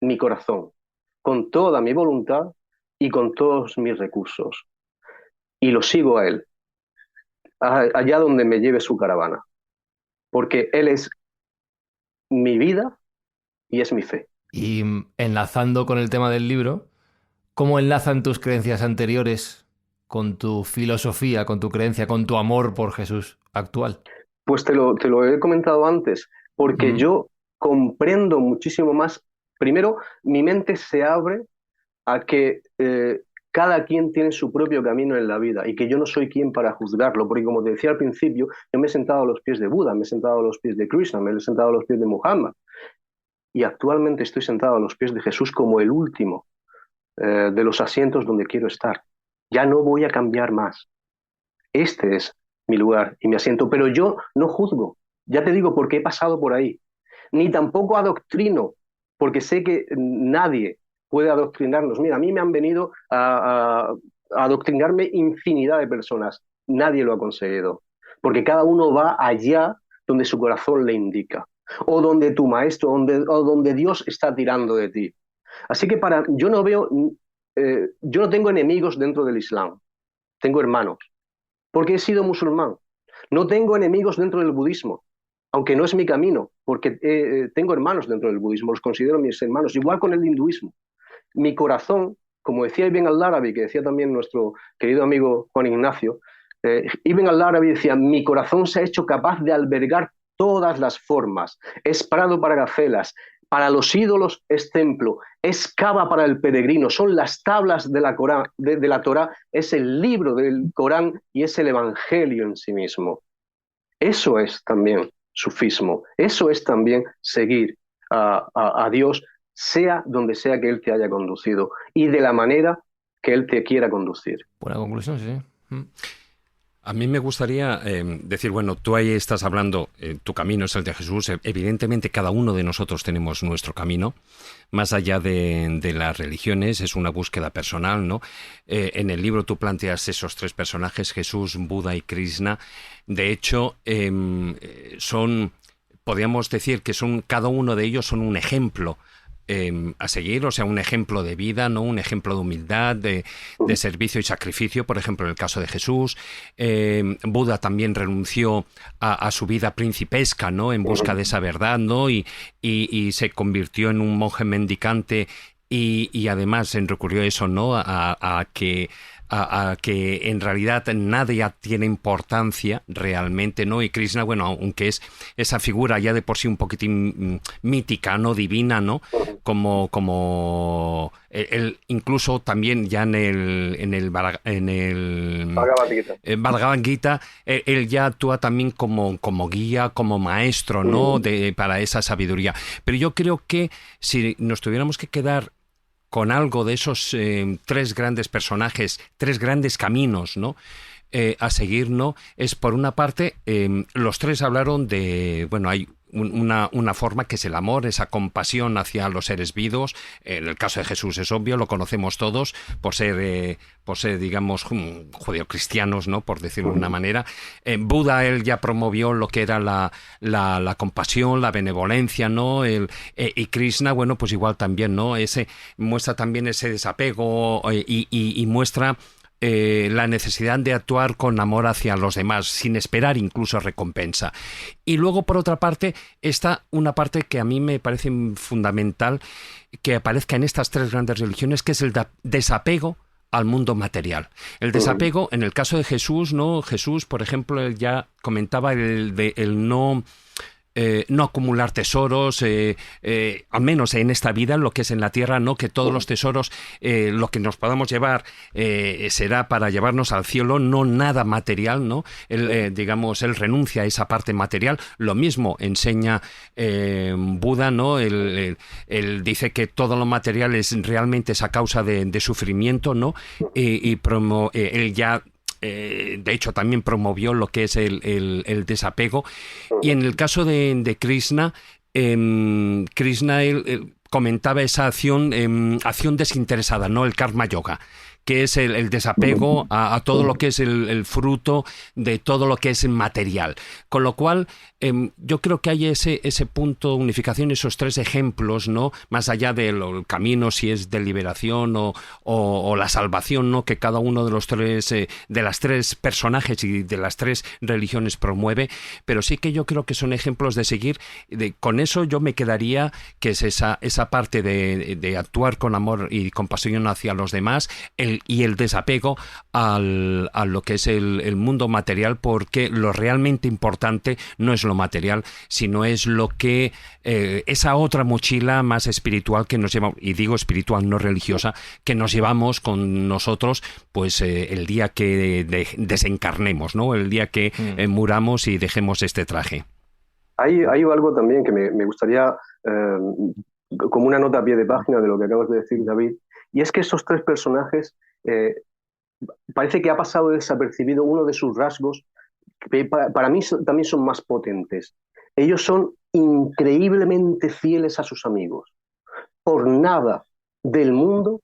mi corazón, con toda mi voluntad y con todos mis recursos. Y lo sigo a Él, allá donde me lleve su caravana, porque Él es mi vida y es mi fe. Y enlazando con el tema del libro, ¿cómo enlazan tus creencias anteriores con tu filosofía, con tu creencia, con tu amor por Jesús actual? Pues te lo he comentado antes, porque yo comprendo muchísimo más. Primero, mi mente se abre a que cada quien tiene su propio camino en la vida y que yo no soy quien para juzgarlo, porque como te decía al principio, yo me he sentado a los pies de Buda, me he sentado a los pies de Krishna, me he sentado a los pies de Muhammad, y actualmente estoy sentado a los pies de Jesús como el último de los asientos donde quiero estar. Ya no voy a cambiar más. Este es mi lugar y mi asiento, pero yo no juzgo, ya te digo, porque he pasado por ahí, ni tampoco adoctrino, porque sé que nadie puede adoctrinarnos. Mira, a mí me han venido a adoctrinarme infinidad de personas, nadie lo ha conseguido, porque cada uno va allá donde su corazón le indica, o donde tu maestro, o donde Dios está tirando de ti. Así que yo no tengo enemigos dentro del Islam, tengo hermanos, porque he sido musulmán. No tengo enemigos dentro del budismo, aunque no es mi camino, porque tengo hermanos dentro del budismo, los considero mis hermanos, igual con el hinduismo. Mi corazón, como decía Ibn al-Arabi, que decía también nuestro querido amigo Juan Ignacio, Ibn al-Arabi decía, mi corazón se ha hecho capaz de albergar todas las formas, es prado para gacelas, para los ídolos es templo, es cava para el peregrino, son las tablas de la Torá, es el libro del Corán y es el Evangelio en sí mismo. Eso es también sufismo, eso es también seguir a Dios, sea donde sea que Él te haya conducido y de la manera que Él te quiera conducir. Buena conclusión, sí. A mí me gustaría decir, bueno, tú ahí estás hablando, tu camino es el de Jesús. Evidentemente cada uno de nosotros tenemos nuestro camino, más allá de las religiones, es una búsqueda personal, ¿no? En el libro tú planteas esos tres personajes, Jesús, Buda y Krishna. De hecho, podríamos decir que cada uno de ellos son un ejemplo a seguir, o sea, un ejemplo de vida, ¿no? Un ejemplo de humildad, de servicio y sacrificio, por ejemplo, en el caso de Jesús. Buda también renunció a su vida principesca, ¿no? En busca de esa verdad, ¿no? Y se convirtió en un monje mendicante y además recurrió a eso, ¿no? A que en realidad nada tiene importancia realmente, ¿no? Y Krishna, bueno, aunque es esa figura ya de por sí un poquitín mítica, ¿no? Divina, ¿no? Como él incluso también ya en el Bhagavad Gita, él ya actúa también como guía, como maestro, ¿no? Para esa sabiduría. Pero yo creo que si nos tuviéramos que quedar con algo de esos tres grandes personajes, tres grandes caminos, ¿no? A seguir, ¿no? Es por una parte, los tres hablaron de, bueno, hay una forma que es el amor, esa compasión hacia los seres vivos. En el caso de Jesús es obvio, lo conocemos todos por ser digamos, judeocristianos, ¿no? Por decirlo de una manera. Buda, él ya promovió lo que era la compasión, la benevolencia, ¿no? Y Krishna, bueno, pues igual también, ¿no? Muestra también ese desapego y muestra la necesidad de actuar con amor hacia los demás, sin esperar incluso recompensa. Y luego, por otra parte, está una parte que a mí me parece fundamental que aparezca en estas tres grandes religiones, que es el desapego al mundo material. El desapego, en el caso de Jesús, ¿no? Jesús, por ejemplo, él ya comentaba el no acumular tesoros, al menos en esta vida, lo que es en la tierra, no que todos los tesoros, lo que nos podamos llevar será para llevarnos al cielo, no nada material, ¿no? Él renuncia a esa parte material. Lo mismo enseña Buda, ¿no? Él dice que todo lo material es realmente esa causa de sufrimiento, ¿no? Él ya de hecho también promovió lo que es el desapego. Y en el caso de Krishna, Krishna él comentaba esa acción desinteresada, ¿no? El karma yoga, que es el desapego a todo lo que es el fruto de todo lo que es material. Con lo cual, yo creo que hay ese punto de unificación, esos tres ejemplos, ¿no? Más allá del camino, si es de liberación o la salvación, ¿no? Que cada uno de los tres, de las tres personajes y de las tres religiones promueve, pero sí que yo creo que son ejemplos de seguir. Con eso yo me quedaría, que es esa parte de actuar con amor y compasión hacia los demás, el y el desapego a lo que es el mundo material, porque lo realmente importante no es lo material, sino es lo que esa otra mochila más espiritual que nos lleva, y digo espiritual, no religiosa, que nos llevamos con nosotros, pues el día que desencarnemos, ¿no? El día que muramos y dejemos este traje. Hay algo también que me gustaría, como una nota a pie de página de lo que acabas de decir, David, y es que estos tres personajes, parece que ha pasado desapercibido uno de sus rasgos, que para mí también son más potentes. Ellos son increíblemente fieles a sus amigos. Por nada del mundo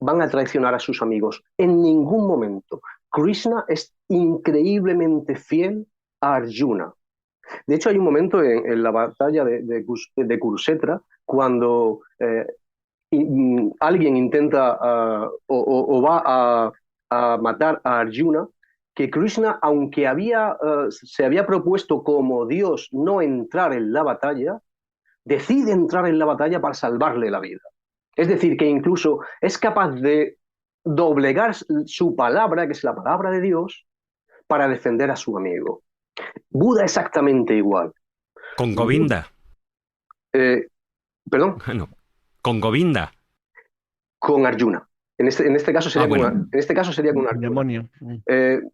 van a traicionar a sus amigos, en ningún momento. Krishna es increíblemente fiel a Arjuna. De hecho, hay un momento en la batalla de Kurukshetra cuando alguien intenta o va a matar a Arjuna, que Krishna, aunque se había propuesto como Dios no entrar en la batalla, decide entrar en la batalla para salvarle la vida. Es decir, que incluso es capaz de doblegar su palabra, que es la palabra de Dios, para defender a su amigo. Buda exactamente igual. Con Govinda. ¿Perdón? Bueno, con Govinda. Con Arjuna. En este caso sería bueno. en este caso sería con Arjuna. Demonio.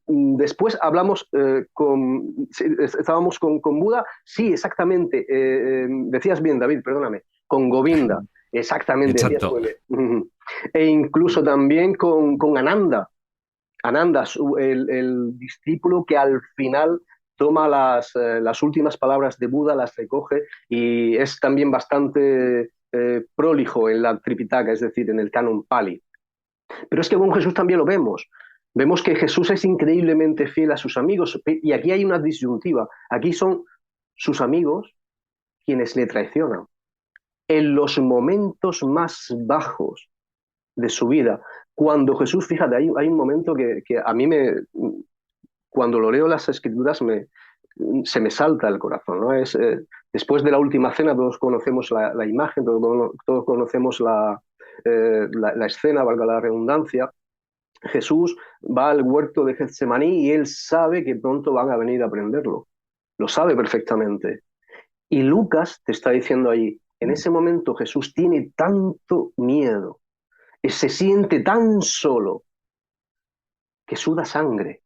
Después hablamos estábamos con Buda. Sí, exactamente. Decías bien, David, perdóname. Con Govinda. Exactamente. Exacto. E incluso también con Ananda. Ananda, el discípulo que al final toma las últimas palabras de Buda, las recoge y es también bastante prolijo en la Tripitaka, es decir, en el canon Pali. Pero es que con Jesús también lo vemos. Vemos que Jesús es increíblemente fiel a sus amigos y aquí hay una disyuntiva. Aquí son sus amigos quienes le traicionan. En los momentos más bajos de su vida, cuando Jesús, fíjate, hay un momento que a mí cuando lo leo las escrituras se me salta el corazón, ¿no? Después de la última cena todos conocemos la imagen, todos conocemos la escena, valga la redundancia. Jesús va al huerto de Getsemaní y él sabe que pronto van a venir a prenderlo. Lo sabe perfectamente. Y Lucas te está diciendo ahí, en ese momento Jesús tiene tanto miedo, se siente tan solo, que suda sangre.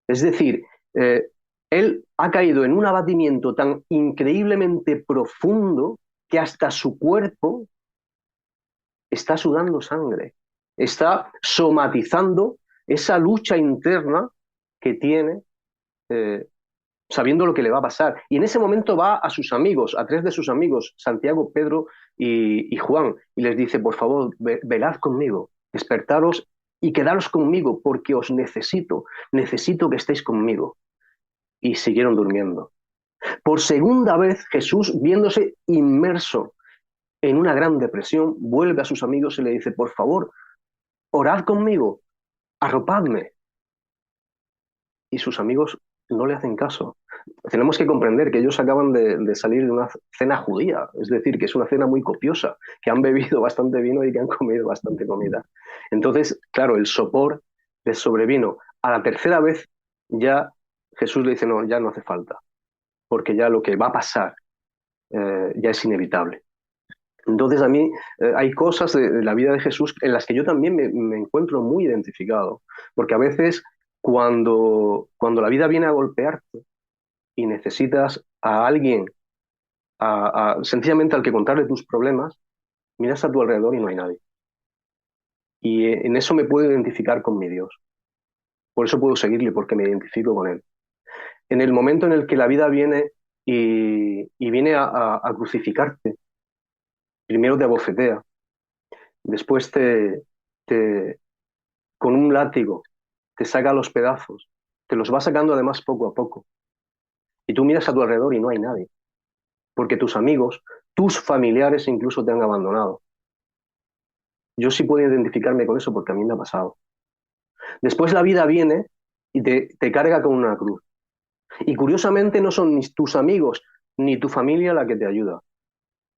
Es decir, él ha caído en un abatimiento tan increíblemente profundo que hasta su cuerpo está sudando sangre, está somatizando esa lucha interna que tiene, sabiendo lo que le va a pasar. Y en ese momento va a sus amigos, a tres de sus amigos, Santiago, Pedro y Juan, y les dice, por favor, velad conmigo, despertaros y quedaros conmigo, porque os necesito que estéis conmigo. Y siguieron durmiendo. Por segunda vez, Jesús, viéndose inmerso en una gran depresión, vuelve a sus amigos y le dice, por favor, orad conmigo, arropadme. Y sus amigos no le hacen caso. Tenemos que comprender que ellos acaban de salir de una cena judía, es decir, que es una cena muy copiosa, que han bebido bastante vino y que han comido bastante comida. Entonces, claro, el sopor les sobrevino. A la tercera vez ya Jesús le dice, no, ya no hace falta, porque ya lo que va a pasar ya es inevitable. Entonces a mí hay cosas de la vida de Jesús en las que yo también me encuentro muy identificado, porque a veces cuando la vida viene a golpearte y necesitas a alguien, sencillamente al que contarle tus problemas, miras a tu alrededor y no hay nadie. Y en eso me puedo identificar con mi Dios. Por eso puedo seguirle, porque me identifico con Él. En el momento en el que la vida viene y viene a crucificarte, primero te abofetea, después con un látigo te saca los pedazos, te los va sacando además poco a poco. Y tú miras a tu alrededor y no hay nadie, porque tus amigos, tus familiares incluso te han abandonado. Yo sí puedo identificarme con eso porque a mí me ha pasado. Después la vida viene y te carga con una cruz. Y curiosamente no son ni tus amigos ni tu familia la que te ayuda.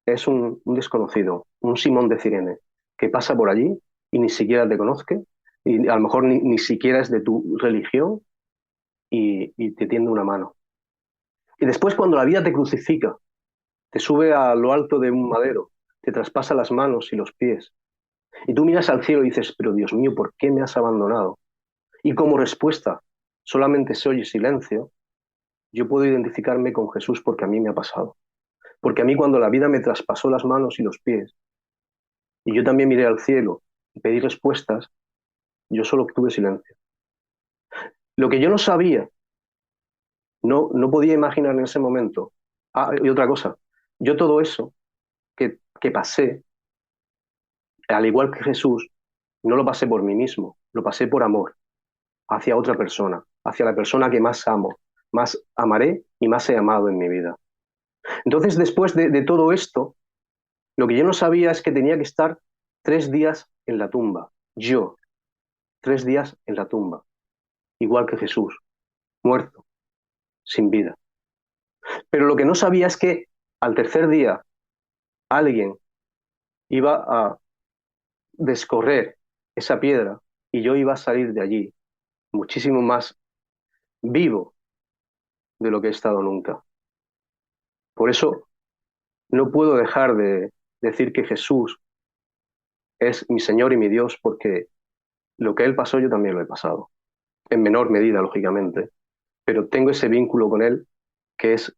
Es un desconocido, un Simón de Cirene, que pasa por allí y ni siquiera te conoce y a lo mejor ni siquiera es de tu religión y te tiende una mano. Y después cuando la vida te crucifica, te sube a lo alto de un madero, te traspasa las manos y los pies, y tú miras al cielo y dices, pero Dios mío, ¿por qué me has abandonado? Y como respuesta solamente se oye silencio, yo puedo identificarme con Jesús porque a mí me ha pasado. Porque a mí cuando la vida me traspasó las manos y los pies, y yo también miré al cielo y pedí respuestas, yo solo obtuve silencio. Lo que yo no sabía, no podía imaginar en ese momento. Ah, y otra cosa, yo todo eso que pasé, al igual que Jesús, no lo pasé por mí mismo, lo pasé por amor hacia otra persona, hacia la persona que más amo, más amaré y más he amado en mi vida. Entonces, después de todo esto, lo que yo no sabía es que tenía que estar 3 días en la tumba. Yo, 3 días en la tumba, igual que Jesús, muerto, sin vida. Pero lo que no sabía es que al tercer día alguien iba a descorrer esa piedra y yo iba a salir de allí muchísimo más vivo de lo que he estado nunca. Por eso no puedo dejar de decir que Jesús es mi Señor y mi Dios, porque lo que Él pasó yo también lo he pasado, en menor medida, lógicamente, pero tengo ese vínculo con Él que es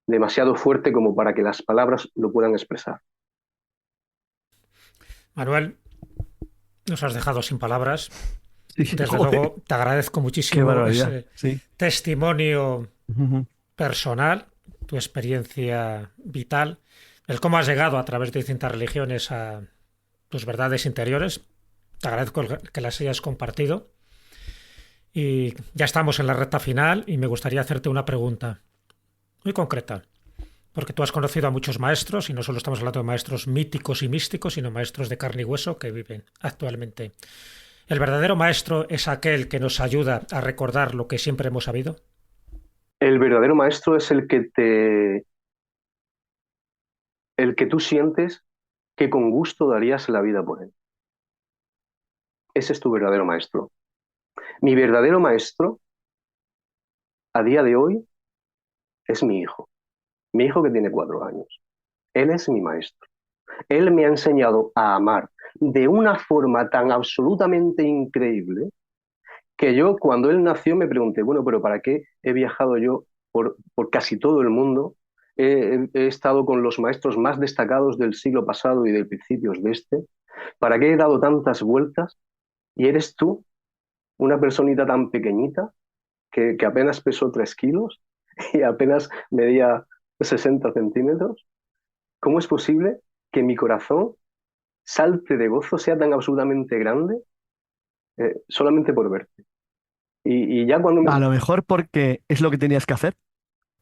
demasiado fuerte como para que las palabras lo puedan expresar. Manuel, nos has dejado sin palabras. Sí, Desde joder, luego, te agradezco qué muchísimo barbaridad. ese Sí. testimonio Ujú. personal, tu experiencia vital, el cómo has llegado a través de distintas religiones a tus verdades interiores. Te agradezco que las hayas compartido. Y ya estamos en la recta final y me gustaría hacerte una pregunta muy concreta, porque tú has conocido a muchos maestros y no solo estamos hablando de maestros míticos y místicos, sino maestros de carne y hueso que viven actualmente. ¿El verdadero maestro es aquel que nos ayuda a recordar lo que siempre hemos sabido? El verdadero maestro es el que tú sientes que con gusto darías la vida por él. Ese es tu verdadero maestro. Mi verdadero maestro, a día de hoy, es mi hijo. Mi hijo que tiene 4 años. Él es mi maestro. Él me ha enseñado a amar de una forma tan absolutamente increíble que yo, cuando él nació, me pregunté, bueno, pero ¿para qué he viajado yo por casi todo el mundo? He estado con los maestros más destacados del siglo pasado y de principios de este. ¿Para qué he dado tantas vueltas? Y eres tú, una personita tan pequeñita, que apenas pesó 3 kilos y apenas medía 60 centímetros. ¿Cómo es posible que mi corazón salte de gozo, sea tan absolutamente grande, solamente por verte? Y ya cuando me... A lo mejor porque es lo que tenías que hacer.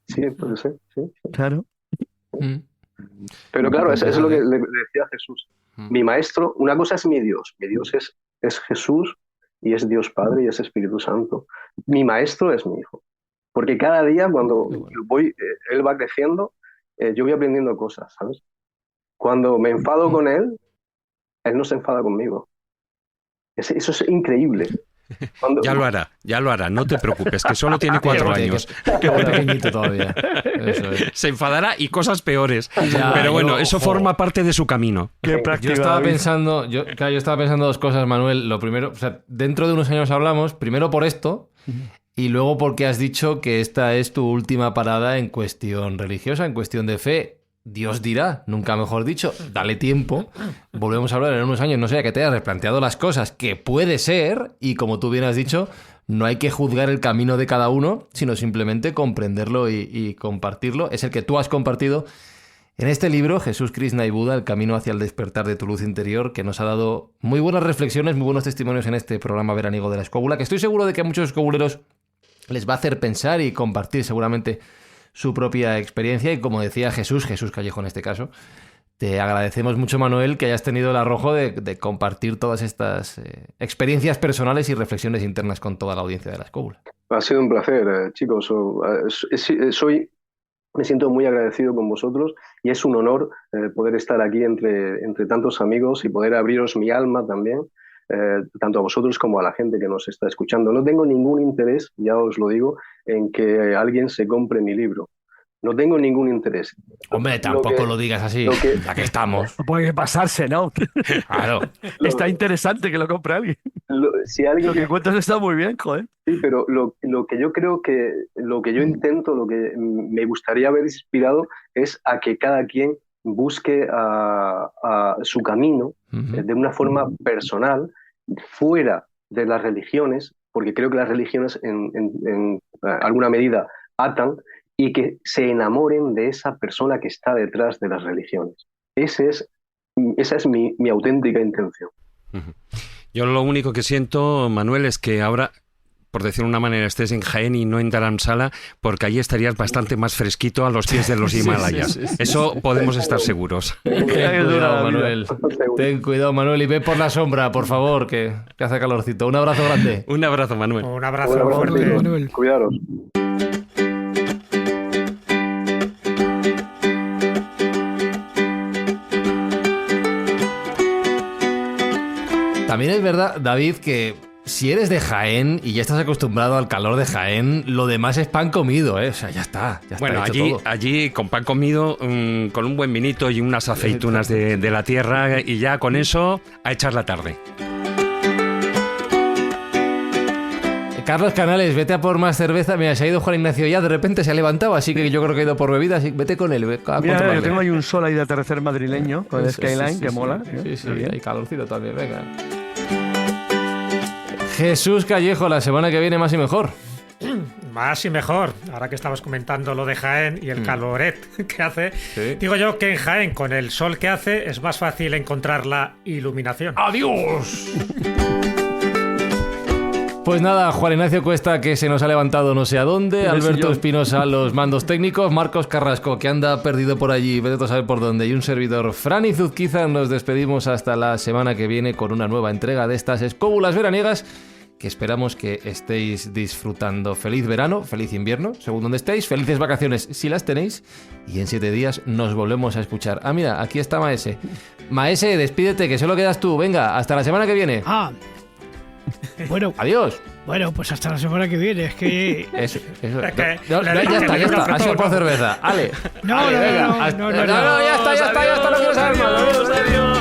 Sí, puede ser, sí, sí. Claro. Mm. Pero claro, eso es lo que Interesante. le decía a Jesús. Mm. Mi maestro, una cosa es mi Dios es Jesús y es Dios Padre y es Espíritu Santo. Mi maestro es mi hijo. Porque cada día cuando Qué bueno. él va creciendo, yo voy aprendiendo cosas, ¿sabes? Cuando me enfado Mm. con él no se enfada conmigo. Eso es increíble. Cuando, Ya lo hará, no te preocupes, que solo tiene 4 Qué- años. Qué pequeñito todavía. Eso es. Se enfadará y cosas peores. Ya, Pero bueno, yo- eso ojo. forma parte de su camino. Qué Yo práctico, estaba David. pensando, yo estaba pensando 2 cosas, Manuel. Lo primero, o sea, dentro de unos años hablamos, primero por esto, y luego porque has dicho que esta es tu última parada en cuestión religiosa, en cuestión de fe. Dios dirá, nunca mejor dicho, dale tiempo. Volvemos a hablar en unos años, no sé, que te hayas replanteado las cosas, que puede ser, y como tú bien has dicho, no hay que juzgar el camino de cada uno, sino simplemente comprenderlo y compartirlo. Es el que tú has compartido en este libro, Jesús, Krishna y Buda, el camino hacia el despertar de tu luz interior, que nos ha dado muy buenas reflexiones, muy buenos testimonios en este programa veraniego de la Escóbula, que estoy seguro de que a muchos escobuleros les va a hacer pensar y compartir seguramente su propia experiencia. Y como decía Jesús Callejo en este caso, te agradecemos mucho, Manuel, que hayas tenido el arrojo de compartir todas estas experiencias personales y reflexiones internas con toda la audiencia de la Escóbula. ha sido un placer, chicos. Me siento muy agradecido con vosotros y es un honor poder estar aquí entre tantos amigos y poder abriros mi alma también tanto a vosotros como a la gente que nos está escuchando. No tengo ningún interés, ya os lo digo, en que alguien se compre mi libro. No tengo ningún interés. Hombre, tampoco lo digas así, ya que estamos. No puede pasarse, ¿no? Claro. Está interesante que lo compre alguien. Si alguien... Lo que cuentas está muy bien, joder. Sí, pero lo que yo creo que, lo que yo intento, lo que me gustaría haber inspirado es a que cada quien busque a su camino de una forma personal, fuera de las religiones, porque creo que las religiones en alguna medida atan, y que se enamoren de esa persona que está detrás de las religiones. Esa es mi auténtica intención. Yo lo único que siento, Manuel, es que ahora, por decirlo de una manera, estés en Jaén y no en Dharamsala, porque allí estarías bastante más fresquito a los pies de los Himalayas. Sí. Eso podemos estar seguros. Ten cuidado, Manuel. Ten cuidado, Manuel, y ve por la sombra, por favor, que hace calorcito. Un abrazo grande. Un abrazo, Manuel. Un abrazo fuerte, Manuel. Cuidaros. También es verdad, David, que si eres de Jaén y ya estás acostumbrado al calor de Jaén, lo demás es pan comido, ¿eh? O sea, ya está. Bueno, hecho allí con pan comido, con un buen vinito y unas aceitunas de la tierra, y ya con eso a echar la tarde. Carlos Canales, vete a por más cerveza. Mira, se ha ido Juan Ignacio ya, de repente se ha levantado, así que yo creo que ha ido por bebida, así que vete con él. Mira, yo tengo ahí un sol ahí de atardecer madrileño, con el Skyline, que mola. Sí, hay calorcito también, venga. Jesús Callejo, la semana que viene más y mejor. Más y mejor, ahora que estabas comentando lo de Jaén y el caloret que hace, digo yo que en Jaén, con el sol que hace, es más fácil encontrar la iluminación. ¡Adiós! Pues nada, Juan Ignacio Cuesta, que se nos ha levantado no sé a dónde, Alberto Espinosa, los mandos técnicos, Marcos Carrasco, que anda perdido por allí, vete a saber por dónde, y un servidor, Fran Izuzquiza. Nos despedimos hasta la semana que viene con una nueva entrega de estas escóbulas veraniegas, que esperamos que estéis disfrutando. Feliz verano, feliz invierno, según donde estéis, felices vacaciones si las tenéis, y en 7 días nos volvemos a escuchar. Ah, mira, aquí está Maese. Maese, despídete, que solo quedas tú. Venga, hasta la semana que viene. Bueno, adiós. Bueno, pues hasta la semana que viene. Es que. Eso. Es que Ya está. Ha sido por cerveza. Ale. No, ya está. No quiero saber más. Adiós.